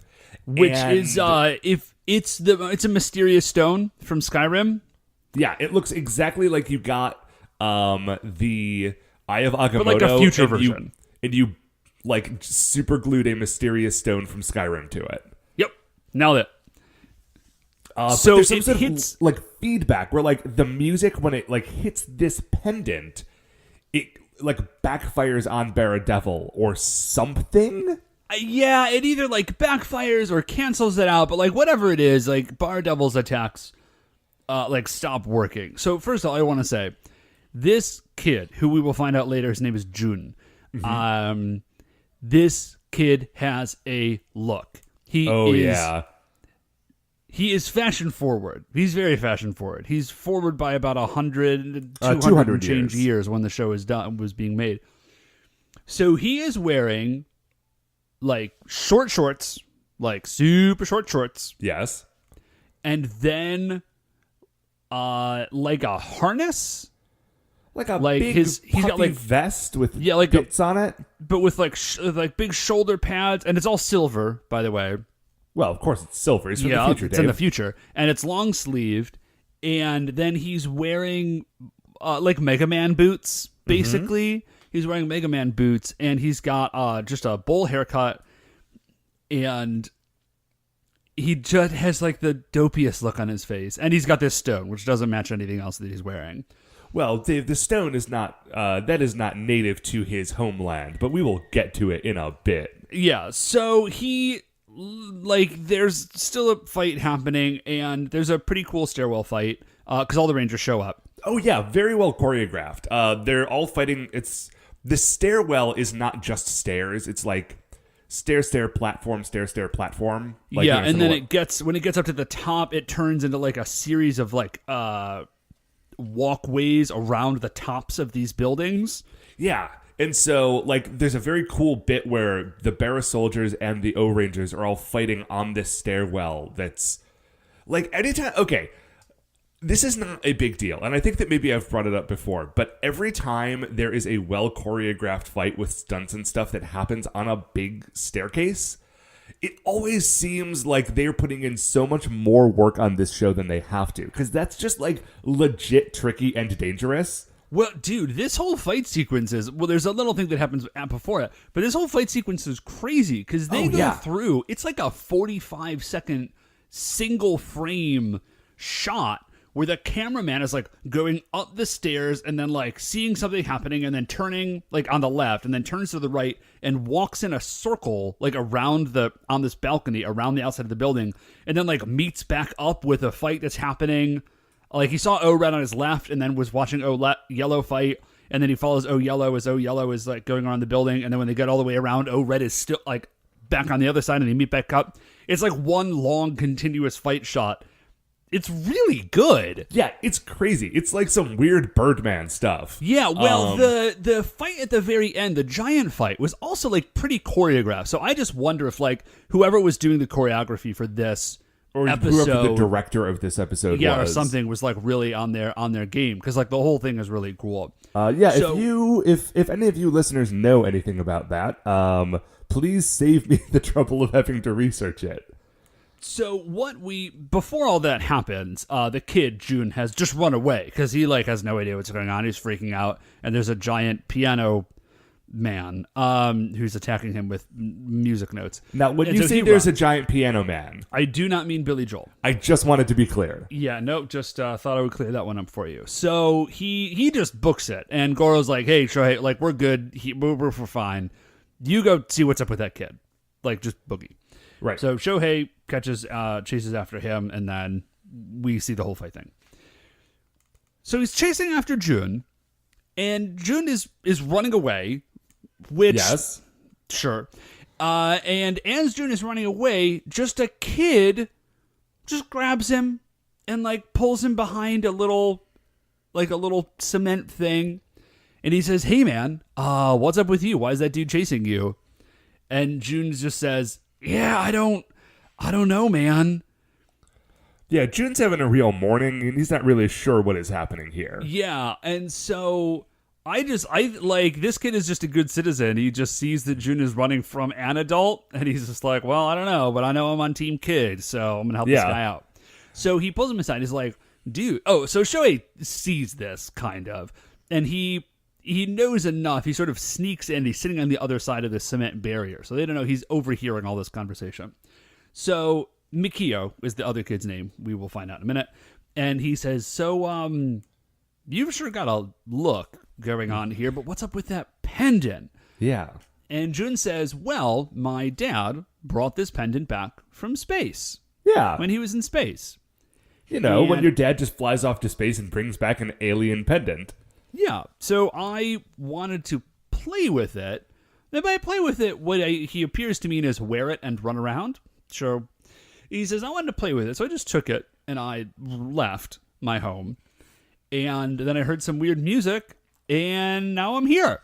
Which is if it's a mysterious stone from Skyrim. Yeah, it looks exactly like you got the Eye of Agamotto, but like a future version. And you like super glued a mysterious stone from Skyrim to it. Yep, nailed it. So there's some sort of like feedback where like the music when it like hits this pendant, it like backfires on Bara Devil or something. Yeah, it either like backfires or cancels it out, but like whatever it is, like Bara Devil's attacks like stop working. So first of all, I want to say this kid, who we will find out later, his name is Jun. This kid has a look. He is fashion forward. He's very fashion forward. He's forward by about 100, 200 and change years when the show was being made. So he is wearing like short shorts, like super short shorts. Yes. And then like a harness. Like a big he's got like vest with bits on it. But with like big shoulder pads. And it's all silver, by the way. Well, of course it's silver. It's from the future, it's in the future. And it's long sleeved. And then he's wearing like Mega Man boots, basically. He's wearing Mega Man boots. And he's got just a bowl haircut. And he just has like the dopiest look on his face. And he's got this stone, which doesn't match anything else that he's wearing. Well, Dave, the stone is not that is not native to his homeland, but we will get to it in a bit. Yeah, so he there's still a fight happening, and there's a pretty cool stairwell fight because all the Rangers show up. Oh yeah, very well choreographed. They're all fighting. The stairwell is not just stairs; it's like stair platform. Like, yeah, and then when it gets up to the top, it turns into like a series of like walkways around the tops of these buildings. Yeah. And so, like, there's a very cool bit where the Bara soldiers and the O-Rangers are all fighting on this stairwell that's, like, anytime... Okay, this is not a big deal, and I think that maybe I've brought it up before, but every time there is a well-choreographed fight with stunts and stuff that happens on a big staircase, it always seems like they're putting in so much more work on this show than they have to, because that's just, like, legit tricky and dangerous. Well, dude, this whole fight sequence is... Well, there's a little thing that happens before it, but this whole fight sequence is crazy, because they go through... It's like a 45-second single-frame shot where the cameraman is, like, going up the stairs and then, like, seeing something happening and then turning, like, on the left and then turns to the right and walks in a circle, like, on this balcony around the outside of the building and then, like, meets back up with a fight that's happening... Like, he saw O-Red on his left and then was watching O-Yellow fight, and then he follows O-Yellow as O-Yellow is, like, going around the building, and then when they get all the way around, O-Red is still, like, back on the other side, and they meet back up. It's, like, one long, continuous fight shot. It's really good. Yeah, it's crazy. It's like some weird Birdman stuff. Yeah, well, the fight at the very end, the giant fight, was also, like, pretty choreographed. So I just wonder if, like, whoever was doing the choreography for this... Or whoever the director of this episode was. or something was like really on their game because like the whole thing is really cool. If any of you listeners know anything about that, please save me the trouble of having to research it. So before all that happens, the kid Jun has just run away because he like has no idea what's going on. He's freaking out, and there's a giant piano man who's attacking him with music notes. Now, when you say there's a giant piano man... I do not mean Billy Joel. I just wanted to be clear. Yeah, no, just thought I would clear that one up for you. So he just books it, and Goro's like, hey, Shohei, like, we're good. We're fine. You go see what's up with that kid. Like, just boogie. Right. So Shohei chases after him, and then we see the whole fight thing. So he's chasing after Jun, and Jun is running away, which... Yes. Sure. And as Jun is running away, just a kid just grabs him and, like, pulls him behind a little cement thing. And he says, "Hey, man, what's up with you? Why is that dude chasing you?" And Jun just says, "Yeah, I don't know, man." Yeah, Jun's having a real morning, and he's not really sure what is happening here. Yeah, and so I like, this kid is just a good citizen. He just sees that Jun is running from an adult, and he's just like, well, I don't know, but I know I'm on Team Kid, so I'm going to help this guy out. So he pulls him aside. He's like, dude. Oh, so Shohei sees this, kind of, and he knows enough. He sort of sneaks in. He's sitting on the other side of the cement barrier, so they don't know he's overhearing all this conversation. So Mikio is the other kid's name. We will find out in a minute. And he says, so, you've sure got a look going on here, but what's up with that pendant? Yeah. And Jun says, well, my dad brought this pendant back from space. Yeah. When he was in space. You know, when your dad just flies off to space and brings back an alien pendant. Yeah. So I wanted to play with it. And by play with it, what he appears to mean is wear it and run around. So he says, I wanted to play with it. So I just took it and I left my home. And then I heard some weird music, and now I'm here.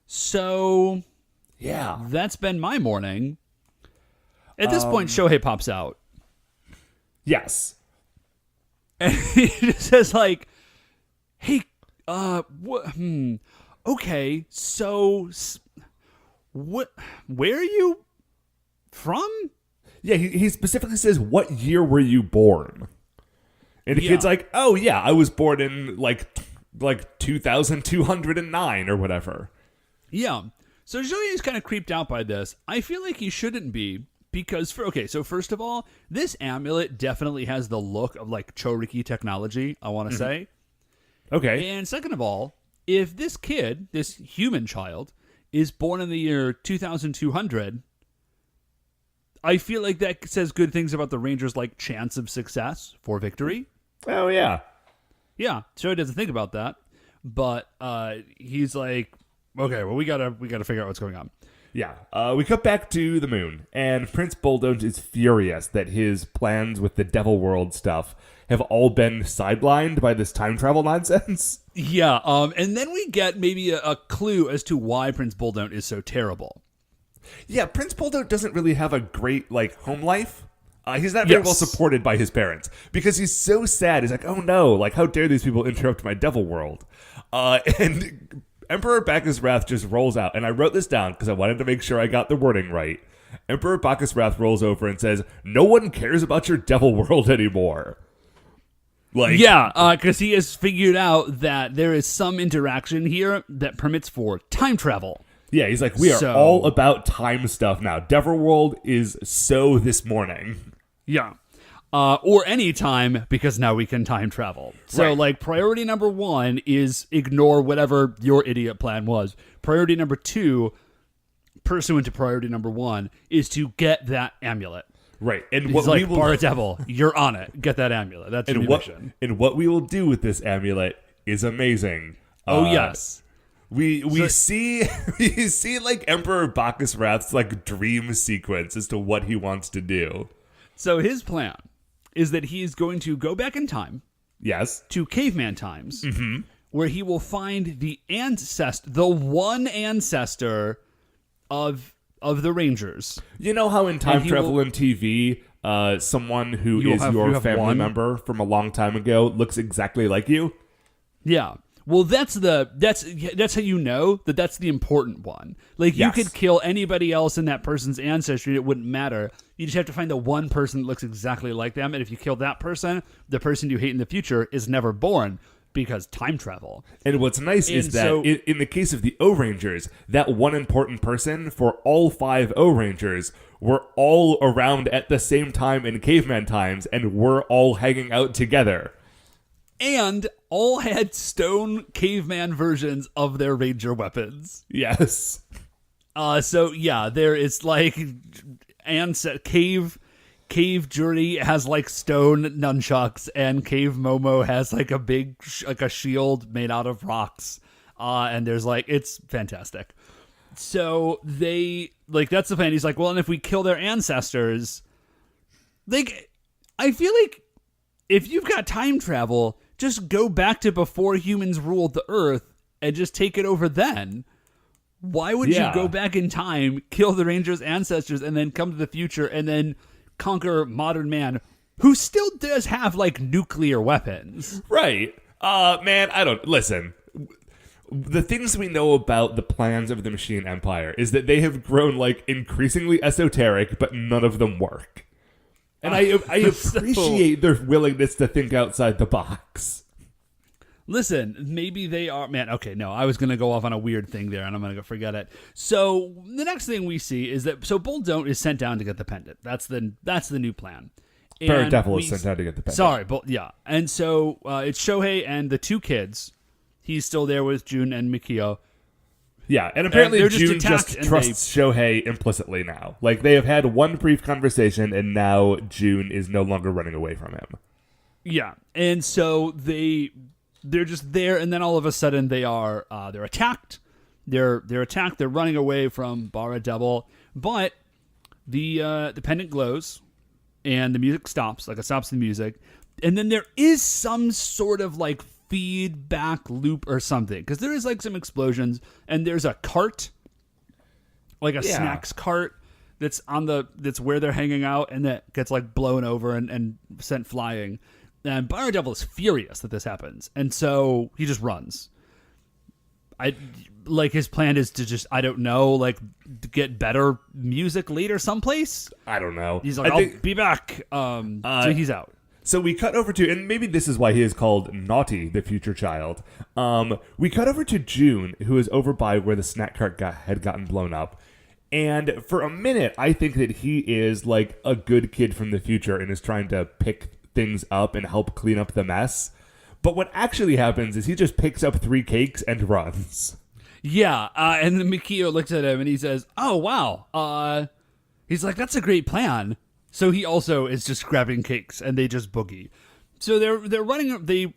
So, yeah, that's been my morning. At this point, Shohei pops out. Yes. And he just says, like, hey, okay, so, where are you from? Yeah, he specifically says, what year were you born? And the kid's like, oh, yeah, I was born in, like 2209 or whatever. Yeah. So Shohei is kind of creeped out by this. I feel like he shouldn't be, because, so first of all, this amulet definitely has the look of, like, Chouriki technology, I want to say. Okay. And second of all, if this kid, this human child, is born in the year 2200... I feel like that says good things about the Rangers' like chance of success for victory. Oh yeah, yeah. Shohei doesn't think about that, but he's like, okay, well we gotta figure out what's going on. Yeah. We cut back to the moon, and Prince Bulldoge is furious that his plans with the Devil World stuff have all been sidelined by this time travel nonsense. Yeah. And then we get maybe a clue as to why Prince Bulldoge is so terrible. Yeah, Prince Bulldoge doesn't really have a great, like, home life. He's not very well supported by his parents because he's so sad. He's like, oh no, like, how dare these people interrupt my Devil World? And Emperor Bacchus Wrath just rolls out. And I wrote this down because I wanted to make sure I got the wording right. Emperor Bacchus Wrath rolls over and says, no one cares about your Devil World anymore. Like, yeah, because he has figured out that there is some interaction here that permits for time travel. Yeah, he's like, we are all about time stuff now. Devil World is so this morning. Yeah. Or any time, because now we can time travel. So, like, priority number 1 is ignore whatever your idiot plan was. Priority number 2, pursuant to priority number 1, is to get that amulet. Right. And he's like, Bara Devil, you're on it. Get that amulet. That's your mission. And what we will do with this amulet is amazing. Oh, yes. We see like Emperor Bacchus Wrath's like dream sequence as to what he wants to do. So his plan is that he is going to go back in time. Yes. To caveman times, where he will find the one ancestor of the Rangers. You know how in time travel and TV, someone who is your family member from a long time ago looks exactly like you? Yeah. Well, that's how you know that that's the important one. Like, you could kill anybody else in that person's ancestry, it wouldn't matter. You just have to find the one person that looks exactly like them, and if you kill that person, the person you hate in the future is never born, because time travel. And what's nice is that in the case of the Ohrangers, that one important person for all 5 Ohrangers were all around at the same time in caveman times, and were all hanging out together. And all had stone caveman versions of their ranger weapons. Yes. So yeah, there is like cave Cave Jury has like stone nunchucks, and Cave Momo has like a big like a shield made out of rocks. And there's like, it's fantastic. So they like, that's the plan. He's like, well, and if we kill their ancestors, like, I feel like if you've got time travel, just go back to before humans ruled the earth and just take it over then. Why would you go back in time, kill the Ranger's ancestors, and then come to the future and then conquer modern man, who still does have like nuclear weapons? Right. Man, listen. The things we know about the plans of the Machine Empire is that they have grown like increasingly esoteric, but none of them work. And I appreciate their willingness to think outside the box. Listen, maybe they are... Man, okay, no, I was going to go off on a weird thing there, and I'm going to forget it. So, the next thing we see is that... So, Bull Don't is sent down to get the pendant. That's the new plan. Bara Devil is sent down to get the pendant. Sorry, yeah. And so, it's Shohei and the two kids. He's still there with Jun and Mikio. Yeah, and apparently Jun just trusts Shohei implicitly now. Like, they have had one brief conversation, and now Jun is no longer running away from him. Yeah, and so they're just there, and then all of a sudden they're attacked. They're attacked. They're running away from Bara Devil, but the pendant glows, and the music stops. Like, it stops the music, and then there is some sort of like feedback loop or something, because there is like some explosions, and there's a cart, like a snacks cart that's where they're hanging out, and that gets like blown over and sent flying. And Bara Devil is furious that this happens, and so he just runs. His plan is to just, I don't know, like, to get better music later someplace. I don't know. He's like, I'll be back. So he's out. So we cut over to, and maybe this is why he is called Naughty, the future child. We cut over to Jun, who is over by where the snack cart had gotten blown up. And for a minute, I think that he is like a good kid from the future and is trying to pick things up and help clean up the mess. But what actually happens is he just picks up 3 cakes and runs. Yeah, and then Mikio looks at him and he says, oh, wow. He's like, that's a great plan. So he also is just grabbing cakes, and they just boogie. So they're running, they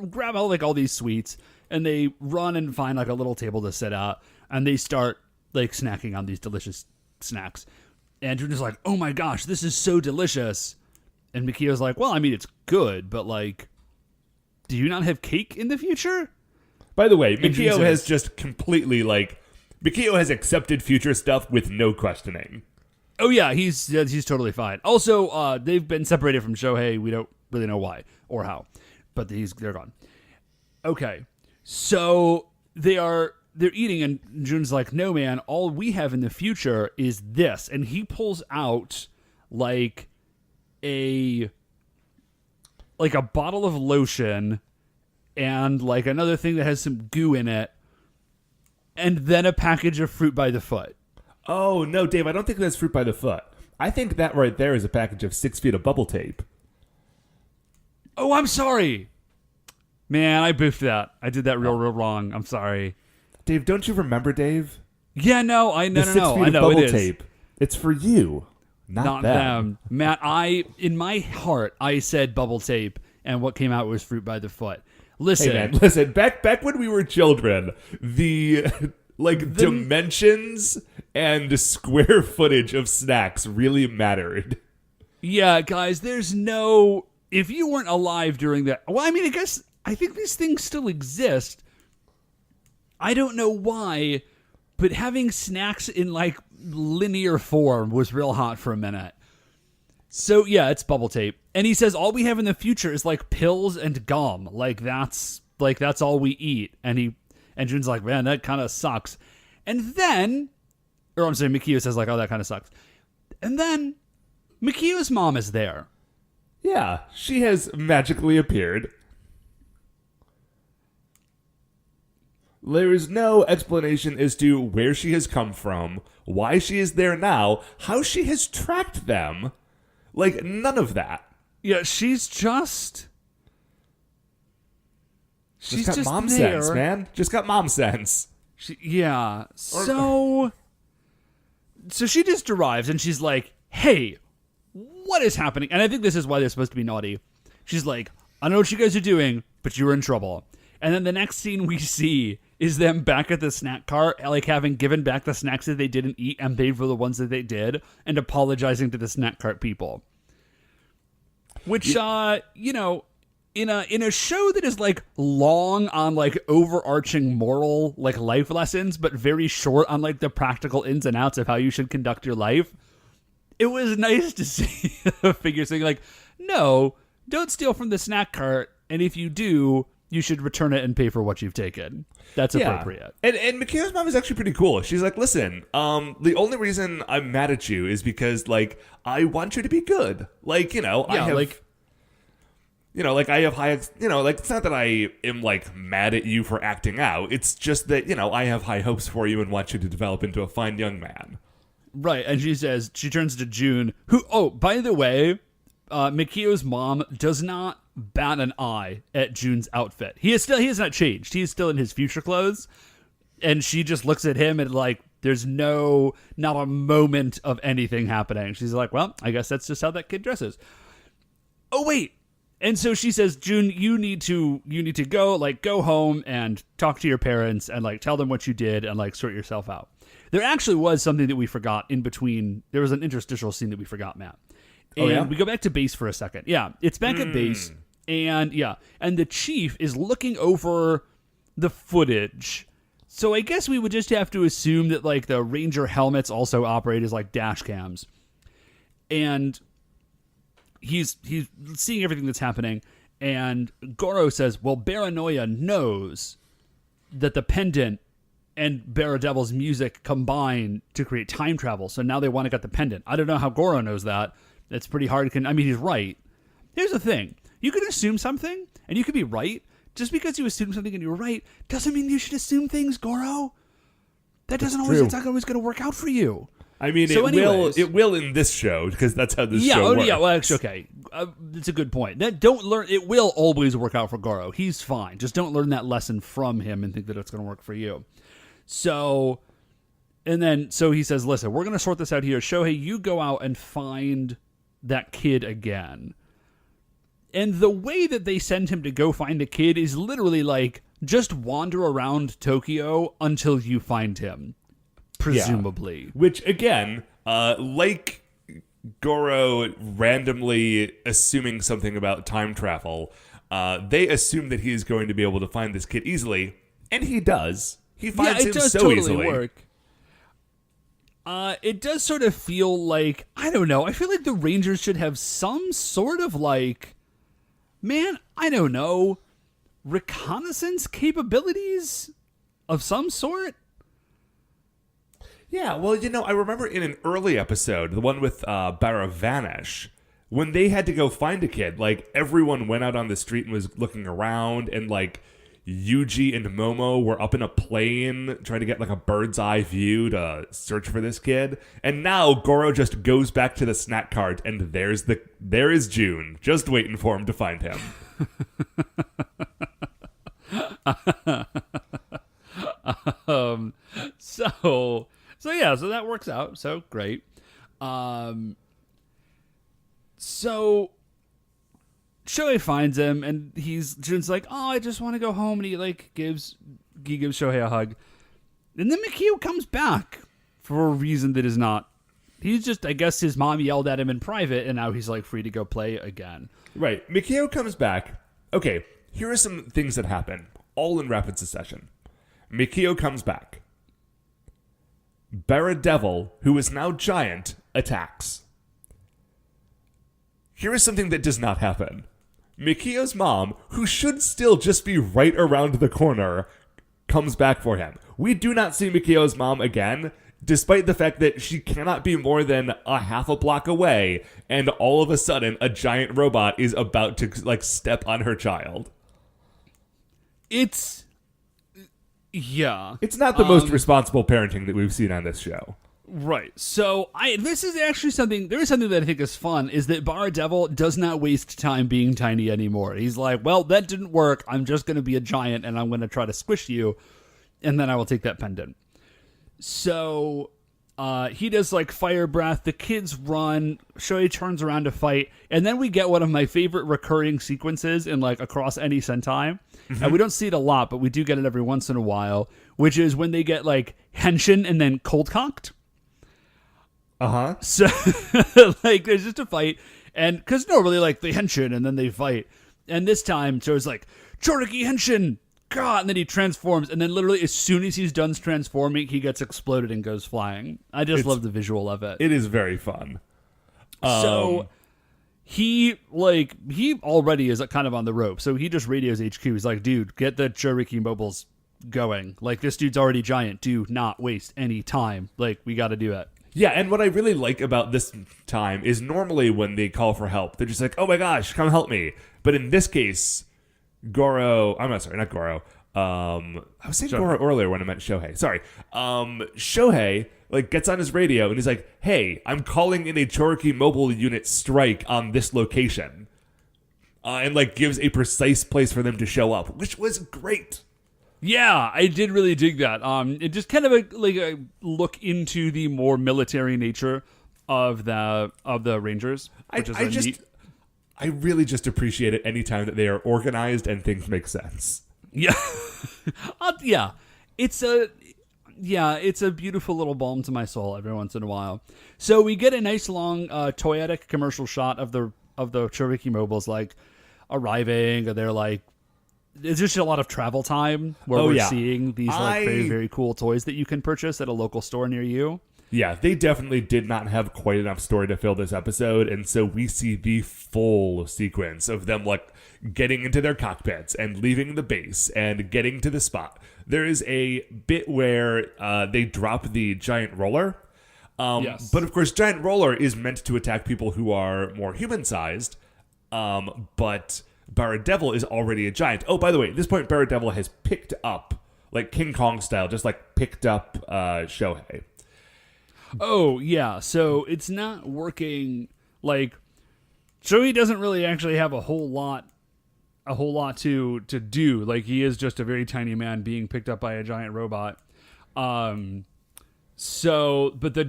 grab all these sweets, and they run and find like a little table to sit at, and they start like snacking on these delicious snacks. And Jun is like, oh my gosh, this is so delicious. And Mikio's like, well, I mean, it's good, but like, do you not have cake in the future? By the way, Mikio has just completely Mikio has accepted future stuff with no questioning. Oh yeah, he's totally fine. Also, they've been separated from Shohei. We don't really know why or how, but they're gone. Okay, so they're eating, and Jun's like, no man, all we have in the future is this, and he pulls out like a bottle of lotion and like another thing that has some goo in it, and then a package of fruit by the foot. Oh no, Dave, I don't think that's fruit by the foot. I think that right there is a package of 6 feet of bubble tape. Oh, I'm sorry. Man, I biffed that. I did that real wrong. I'm sorry. Dave, don't you remember, Dave? Yeah, no, I know. The 6 feet of bubble tape. It's for you. Not them. Matt, in my heart, I said bubble tape, and what came out was fruit by the foot. Listen. Hey, man, listen. Back when we were children, the dimensions and square footage of snacks really mattered. Yeah, guys, there's no... If you weren't alive during that... Well, I mean, I think these things still exist. I don't know why, but having snacks in, like, linear form was real hot for a minute. So, yeah, it's bubble tape. And he says all we have in the future is, like, pills and gum. That's all we eat. And Jun's like, man, that kind of sucks. And then... Or I'm saying Mikio says, like, oh, that kind of sucks. And then Mikio's mom is there. Yeah, she has magically appeared. There is no explanation as to where she has come from, why she is there now, how she has tracked them. Like, none of that. Yeah, she's just got mom sense, man. Just got mom sense. So she just arrives and she's like, hey, what is happening? And I think this is why they're supposed to be naughty. She's like, I know what you guys are doing, but you're in trouble. And then the next scene we see is them back at the snack cart, like having given back the snacks that they didn't eat and paid for the ones that they did, and apologizing to the snack cart people. Which, you know, in a show that is like long on like overarching moral like life lessons, but very short on like the practical ins and outs of how you should conduct your life, it was nice to see a figure saying like, no, don't steal from the snack cart, and if you do, you should return it and pay for what you've taken. That's appropriate. And Mikio's mom is actually pretty cool. She's like, listen, the only reason I'm mad at you is because, like, I want you to be good. Like, you know, I have... like, you know, like, I have high... You know, like, it's not that I am, like, mad at you for acting out. It's just that, you know, I have high hopes for you and want you to develop into a fine young man. Right, and she says... She turns to June, who... Oh, by the way, Mikio's mom does not bat an eye at June's outfit. He has not changed. He is still in his future clothes, and she just looks at him and like there's not a moment of anything happening. She's like, well, I guess that's just how that kid dresses. Oh wait. And so she says, June, you need to go home and talk to your parents and like tell them what you did and like sort yourself out. There actually was something that we forgot in between. There was an interstitial scene that we forgot, Matt. And we go back to base for a second. Yeah, it's back at base. And the chief is looking over the footage. So I guess we would just have to assume that like the Ranger helmets also operate as like dash cams. And he's seeing everything that's happening. And Goro says, well, Paranoia knows that the pendant and Bara Devil's music combine to create time travel. So now they want to get the pendant. I don't know how Goro knows that. That's pretty hard. I mean, he's right. Here's the thing. You can assume something, and you could be right. Just because you assume something and you're right, doesn't mean you should assume things, Goro. It's not always going to work out for you. I mean, it will in this show, because that's how this show works. Yeah, well, actually, okay. That's a good point. It will always work out for Goro. He's fine. Just don't learn that lesson from him and think that it's going to work for you. So he says, listen, we're going to sort this out here. Shohei, you go out and find that kid again. And the way that they send him to go find the kid is literally like, just wander around Tokyo until you find him, presumably. Yeah. Which, again, like Goro randomly assuming something about time travel, they assume that he is going to be able to find this kid easily, and he does. He finds him so totally easily. Work. It does sort of feel like, I don't know, I feel like the Rangers should have some sort of like, man, I don't know, reconnaissance capabilities of some sort? Yeah, well, you know, I remember in an early episode, the one with Bara Vanish, when they had to go find a kid, like, everyone went out on the street and was looking around, and, like, Yuji and Momo were up in a plane trying to get like a bird's eye view to search for this kid. And now Goro just goes back to the snack cart and there is June, just waiting for him to find him. So that works out. So great. So Shohei finds him, and Jun's like, oh, I just want to go home, and he gives Shohei a hug. And then Mikio comes back for a reason that is not... He's just, I guess his mom yelled at him in private, and now he's free to go play again. Right. Mikio comes back. Okay, here are some things that happen, all in rapid succession. Mikio comes back. Bara Devil, who is now giant, attacks. Here is something that does not happen. Mikio's mom, who should still just be right around the corner, comes back for him. We do not see Mikio's mom again, despite the fact that she cannot be more than a half a block away, and all of a sudden, a giant robot is about to, step on her child. Yeah. It's not the most responsible parenting that we've seen on this show. Right. So this is actually something that I think is fun, is that Bara Devil does not waste time being tiny anymore. He's like, well, that didn't work. I'm just going to be a giant and I'm going to try to squish you, and then I will take that pendant. So He does like fire breath. The kids run. Shohei turns around to fight, and then we get one of my favorite recurring sequences in like across any Sentai. And we don't see it a lot, but we do get it every once in a while, which is when they get like henshin and then cold cocked. So like there's just a fight, and because normally like they henshin and then they fight, and this time Joe's like Chouriki henshin. God, and then he transforms, and then literally as soon as he's done transforming, he gets exploded and goes flying. I just love the visual of it. It is very fun. So he already is kind of on the rope. So he just radios HQ. He's like, dude, get the Chouriki mobiles going. Like, this dude's already giant. Do not waste any time. Like, we got to do it. Yeah, and what I really like about this time is normally when they call for help, they're just like, oh my gosh, come help me. But in this case, Goro, I'm not sorry, not Goro. I was saying Goro earlier when I meant Shohei. Sorry. Shohei like gets on his radio and he's like, hey, I'm calling in a Chouriki mobile unit strike on this location. And like gives a precise place for them to show up, which was great. Yeah, I did really dig that. It just kind of a look into the more military nature of the Rangers, which is neat. I really just appreciate it anytime that they are organized and things make sense. Yeah. Yeah. It's a beautiful little balm to my soul every once in a while. So we get a nice long toyetic commercial shot of the Chouriki mobiles like arriving, or they're like, there's just a lot of travel time where we're seeing these like very, very cool toys that you can purchase at a local store near you. Yeah, they definitely did not have quite enough story to fill this episode, and so we see the full sequence of them like getting into their cockpits and leaving the base and getting to the spot. There is a bit where they drop the giant roller, yes. But of course, giant roller is meant to attack people who are more human-sized, but Bara Devil is already a giant. Oh, by the way, at this point, Bara Devil has picked up, like King Kong style, just like picked up Shohei. Oh, yeah. So it's not working. Like, Shohei doesn't really actually have a whole lot to do. Like, he is just a very tiny man being picked up by a giant robot. But the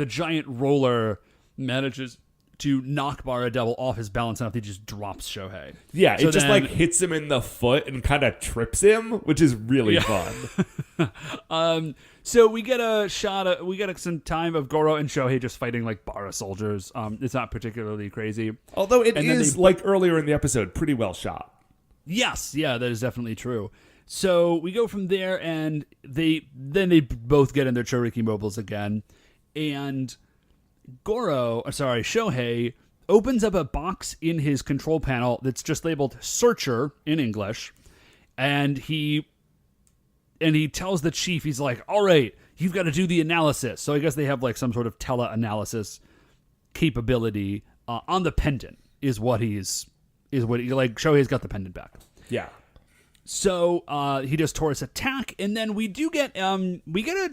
giant roller manages to knock Bara Devil off his balance enough that he just drops Shohei. Yeah, so it just like hits him in the foot and kind of trips him, which is really fun. So we get some time of Goro and Shohei just fighting like Bara soldiers. It's not particularly crazy. Although it is, like earlier in the episode, pretty well shot. Yes, yeah, that is definitely true. So we go from there, and they both get in their Chouriki mobiles again, and Shohei opens up a box in his control panel that's just labeled Searcher in English, and he tells the chief, he's like, all right, you've got to do the analysis. So I guess they have like some sort of tele-analysis capability on the pendant Shohei's got the pendant back. Yeah. So he does Taurus attack, and then we get an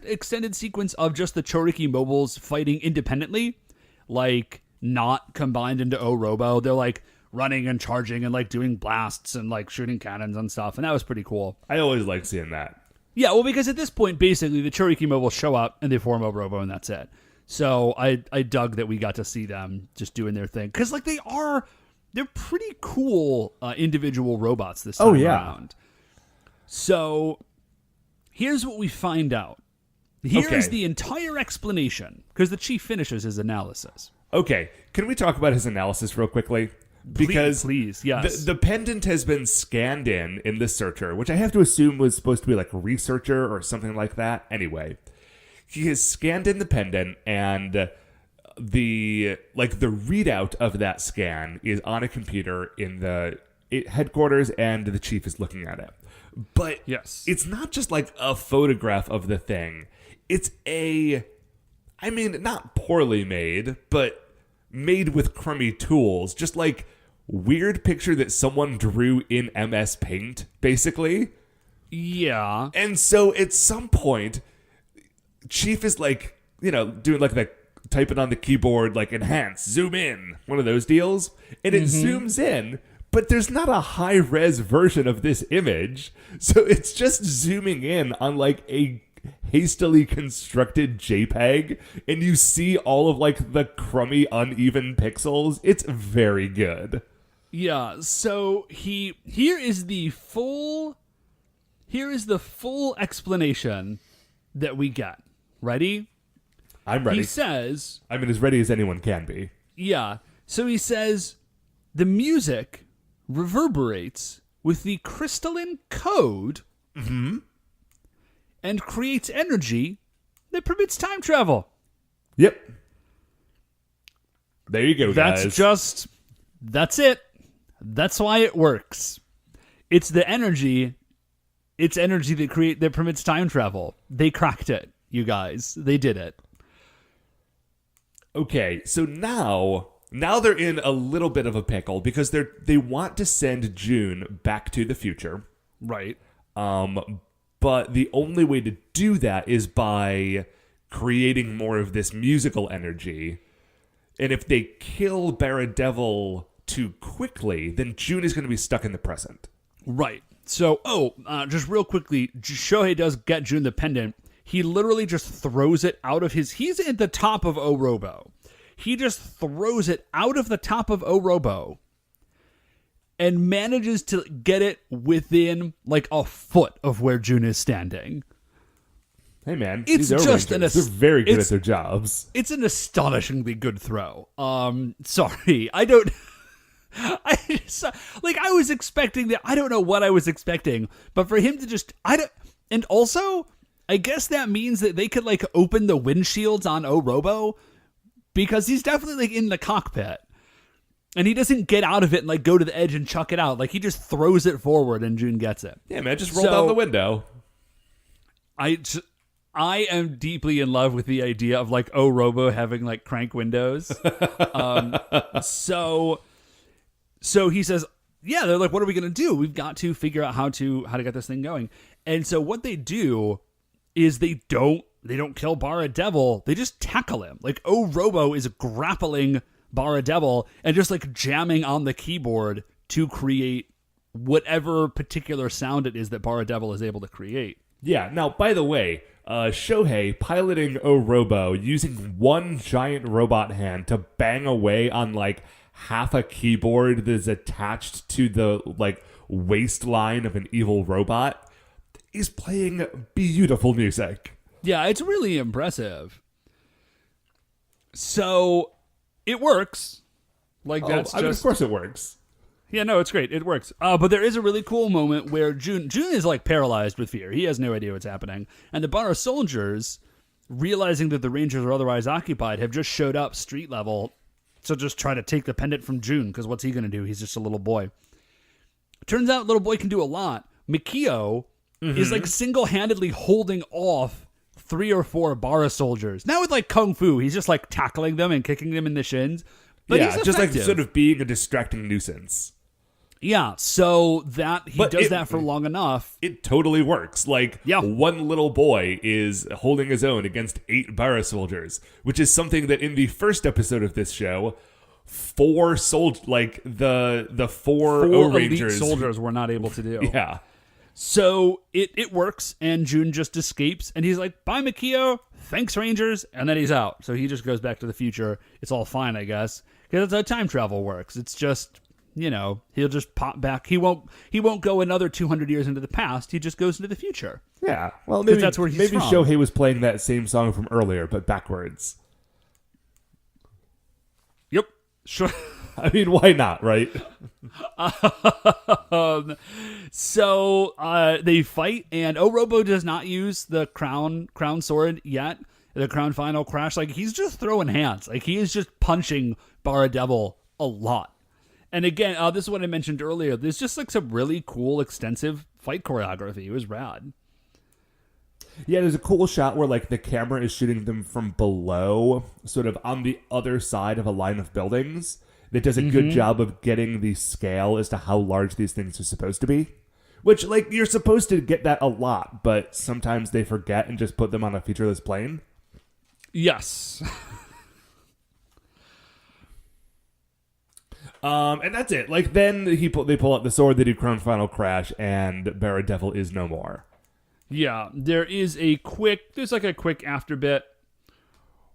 extended sequence of just the Chouriki mobiles fighting independently, like not combined into O-Robo. They're like running and charging and like doing blasts and like shooting cannons and stuff, and that was pretty cool. I always like seeing that. Yeah, well, because at this point, basically, the Chouriki mobiles show up and they form O-Robo, and that's it. So I dug that we got to see them just doing their thing, because like they're pretty cool individual robots this time around. So, here's what we find out. Here's the entire explanation, because the chief finishes his analysis. Okay, can we talk about his analysis real quickly? Because please, yes. The pendant has been scanned in the searcher, which I have to assume was supposed to be like researcher or something like that. Anyway, he has scanned in the pendant, and the readout of that scan is on a computer in the headquarters, and the chief is looking at it. But it's not just like a photograph of the thing. It's not poorly made, but made with crummy tools. Just like weird picture that someone drew in MS Paint, basically. Yeah. And so at some point, Chief is like, doing like the typing on the keyboard, like enhance, zoom in, one of those deals. And it zooms in. But there's not a high-res version of this image, so it's just zooming in on like a hastily constructed JPEG, and you see all of like the crummy, uneven pixels. It's very good. Yeah, so here is the full explanation that we get. Ready? I'm ready. He says, I'm as ready as anyone can be. yeah. So he says the music reverberates with the crystalline code and creates energy that permits time travel. Yep. There you go, guys. That's it. That's why it works. It's the energy. It's energy that permits time travel. They cracked it, you guys. They did it. Okay, so now they're in a little bit of a pickle because they want to send June back to the future. Right. But the only way to do that is by creating more of this musical energy. And if they kill Bara Devil too quickly, then June is going to be stuck in the present. Right. So, just real quickly, Shohei does get June the pendant. He literally just throws it out of he's at the top of Orobo. He just throws it out of the top of Orobo and manages to get it within like a foot of where June is standing. Hey man, It's these just Ohranger, they're very good at their jobs. It's an astonishingly good throw. Sorry, I don't. I was expecting that. I don't know what I was expecting, but for him to just, and also, I guess that means that they could like open the windshields on Orobo because he's definitely like in the cockpit, and he doesn't get out of it and like go to the edge and chuck it out. Like he just throws it forward, and June gets it. Yeah, man, just roll down the window. I am deeply in love with the idea of like Orobo having like crank windows. So he says, yeah, they're like, what are we going to do? We've got to figure out how to get this thing going. And so what they do is they don't kill Bara Devil. They just tackle him. Like Orobo is grappling Bara Devil and just like jamming on the keyboard to create whatever particular sound it is that Bara Devil is able to create. Yeah. Now, by the way, Shohei piloting Orobo using one giant robot hand to bang away on like half a keyboard that is attached to the like waistline of an evil robot is playing beautiful music. Yeah, it's really impressive. So it works. Like of course it works. Yeah, no, it's great. It works. But there is a really cool moment where June is like paralyzed with fear. He has no idea what's happening. And the Bara soldiers, realizing that the Rangers are otherwise occupied, have just showed up street level to just try to take the pendant from June, because what's he going to do? He's just a little boy. Turns out little boy can do a lot. Mikio is like single-handedly holding off 3 or 4 Bara soldiers. Now with like Kung Fu, he's just like tackling them and kicking them in the shins. But yeah, he's just like effective. sort of being a distracting nuisance. Yeah, so that he does that for long enough. It totally works. Like, one little boy is holding his own against 8 Bara soldiers, which is something that in the first episode of this show, 4 the 4 Ohranger elite soldiers were not able to do. Yeah. So it works, and June just escapes, and he's like, bye, Mikio, thanks, Rangers, and then he's out. So he just goes back to the future. It's all fine, I guess, because that's how time travel works. It's just, you know, he'll just pop back. He won't go another 200 years into the past. He just goes into the future. Yeah, well, maybe that's where he's from. Shohei was playing that same song from earlier, but backwards. Yep, sure. I mean, why not, right? So they fight, and Orobo does not use the crown sword yet. The crown final crash. Like, he's just throwing hands. Like, he is just punching Bara Devil a lot. And again, this is what I mentioned earlier. There's just like some really cool, extensive fight choreography. It was rad. Yeah, there's a cool shot where like the camera is shooting them from below, sort of on the other side of a line of buildings. That does a good job of getting the scale as to how large these things are supposed to be. Which, like, you're supposed to get that a lot, but sometimes they forget and just put them on a featureless plane. Yes. And that's it. Like, then they pull out the sword, they do Crown Final Crash, and Bara Devil is no more. Yeah, there's like a quick after bit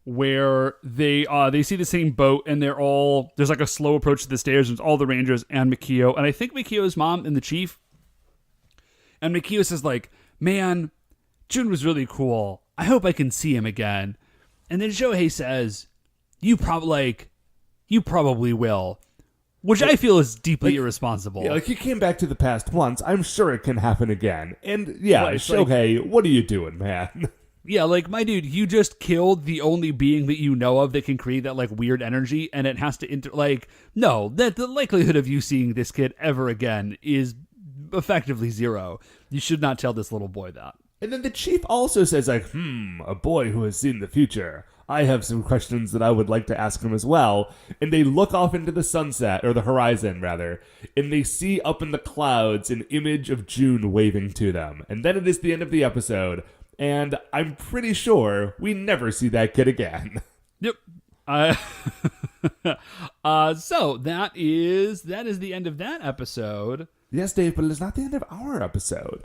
where they see the same boat and there's like a slow approach to the stairs and it's all the Rangers and Mikio, and I think Mikio's mom and the chief. And Mikio says like, man, Jun was really cool. I hope I can see him again. And then Shohei says, you probably will. Which I feel is deeply irresponsible. Yeah, like he came back to the past once. I'm sure it can happen again. And yeah, Right, Shohei, what are you doing, man? Yeah, like, my dude, you just killed the only being that you know of that can create that, like, weird energy, and it has to, no, that the likelihood of you seeing this kid ever again is effectively zero. You should not tell this little boy that. And then the chief also says, like, a boy who has seen the future. I have some questions that I would like to ask him as well. And they look off into the sunset, or the horizon, rather, and they see up in the clouds an image of June waving to them. And then it is the end of the episode, and I'm pretty sure we never see that kid again. Yep. So that is the end of that episode. Yes, Dave, but it is not the end of our episode.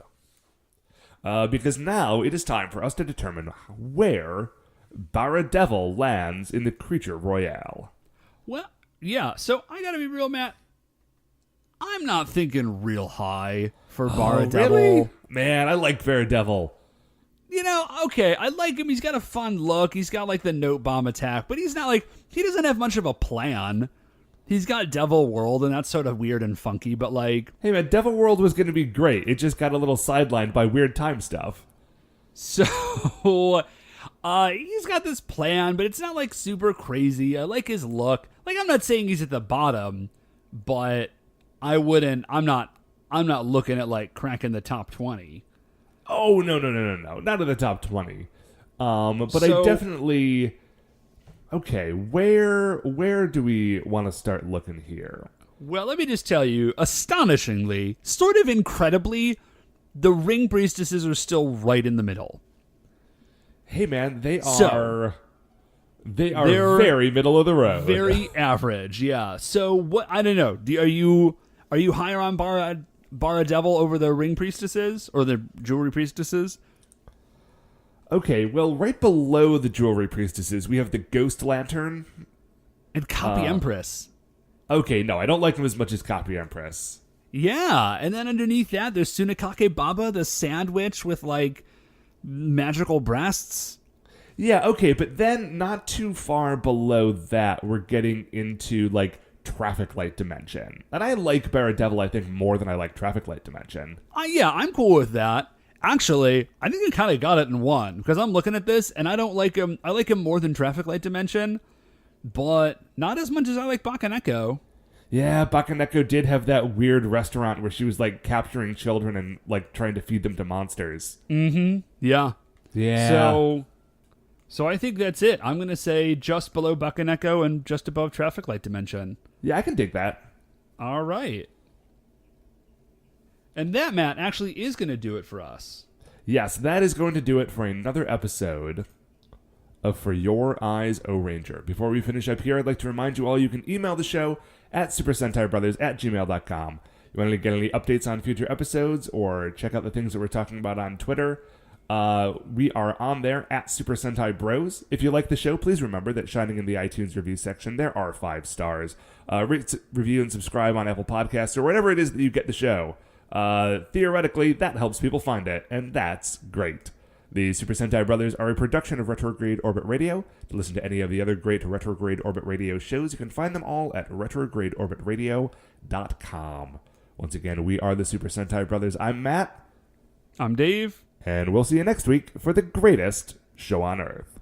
Because now it is time for us to determine where Bara Devil lands in the Creature Royale. Well, yeah, so I gotta be real, Matt. I'm not thinking real high for Bara Devil. Really? Man, I like Bara Devil. You know, okay, I like him. He's got a fun look. He's got, like, the note bomb attack, but he's not, like, he doesn't have much of a plan. He's got Devil World, and that's sort of weird and funky, but, like... Hey, man, Devil World was going to be great. It just got a little sidelined by weird time stuff. So, he's got this plan, but it's not, like, super crazy. I like his look. Like, I'm not saying he's at the bottom, but I'm not looking at, like, cracking the top 20. Oh, no. Not in the top 20. But So- I definitely... Okay, where do we want to start looking here? Well, let me just tell you, astonishingly, sort of incredibly, the Ring Priestesses are still right in the middle. Hey, man, they're they're very middle of the road. Very average, yeah. So, what, I don't know, are you higher on Bara Devil over the Ring Priestesses, or the Jewelry Priestesses? Okay, well, right below the Jewelry Priestesses, we have the Ghost Lantern. And Copy Empress. Okay, no, I don't like them as much as Copy Empress. Yeah, and then underneath that, there's Tsunekake Baba, the sandwich with, like, magical breasts. Yeah, okay, but then not too far below that, we're getting into, like, Traffic Light Dimension. And I like Bara Devil, I think, more than I like Traffic Light Dimension. Yeah, I'm cool with that. Actually, I think I kind of got it in one, because I'm looking at this, and I don't like him. I like him more than Traffic Light Dimension, but not as much as I like Bakaneko. Yeah, Bakaneko did have that weird restaurant where she was, like, capturing children and, like, trying to feed them to monsters. Mm-hmm. Yeah. Yeah. So I think that's it. I'm going to say just below Bakaneko and just above Traffic Light Dimension. Yeah, I can dig that. All right. And that, Matt, actually is going to do it for us. Yes, that is going to do it for another episode of For Your Eyes, Ohranger. Before we finish up here, I'd like to remind you all you can email the show at supersentaibrothers@gmail.com. You want to get any updates on future episodes or check out the things that we're talking about on Twitter? We are on there at Super Sentai Bros. If you like the show, please remember that shining in the iTunes review section, there are 5 stars. Review and subscribe on Apple Podcasts or whatever it is that you get the show. Theoretically, that helps people find it, and that's great. The Super Sentai Brothers are a production of Retrograde Orbit Radio. To listen to any of the other great Retrograde Orbit Radio shows, you can find them all at retrogradeorbitradio.com. Once again, we are the Super Sentai Brothers. I'm Matt. I'm Dave. And we'll see you next week for the greatest show on Earth.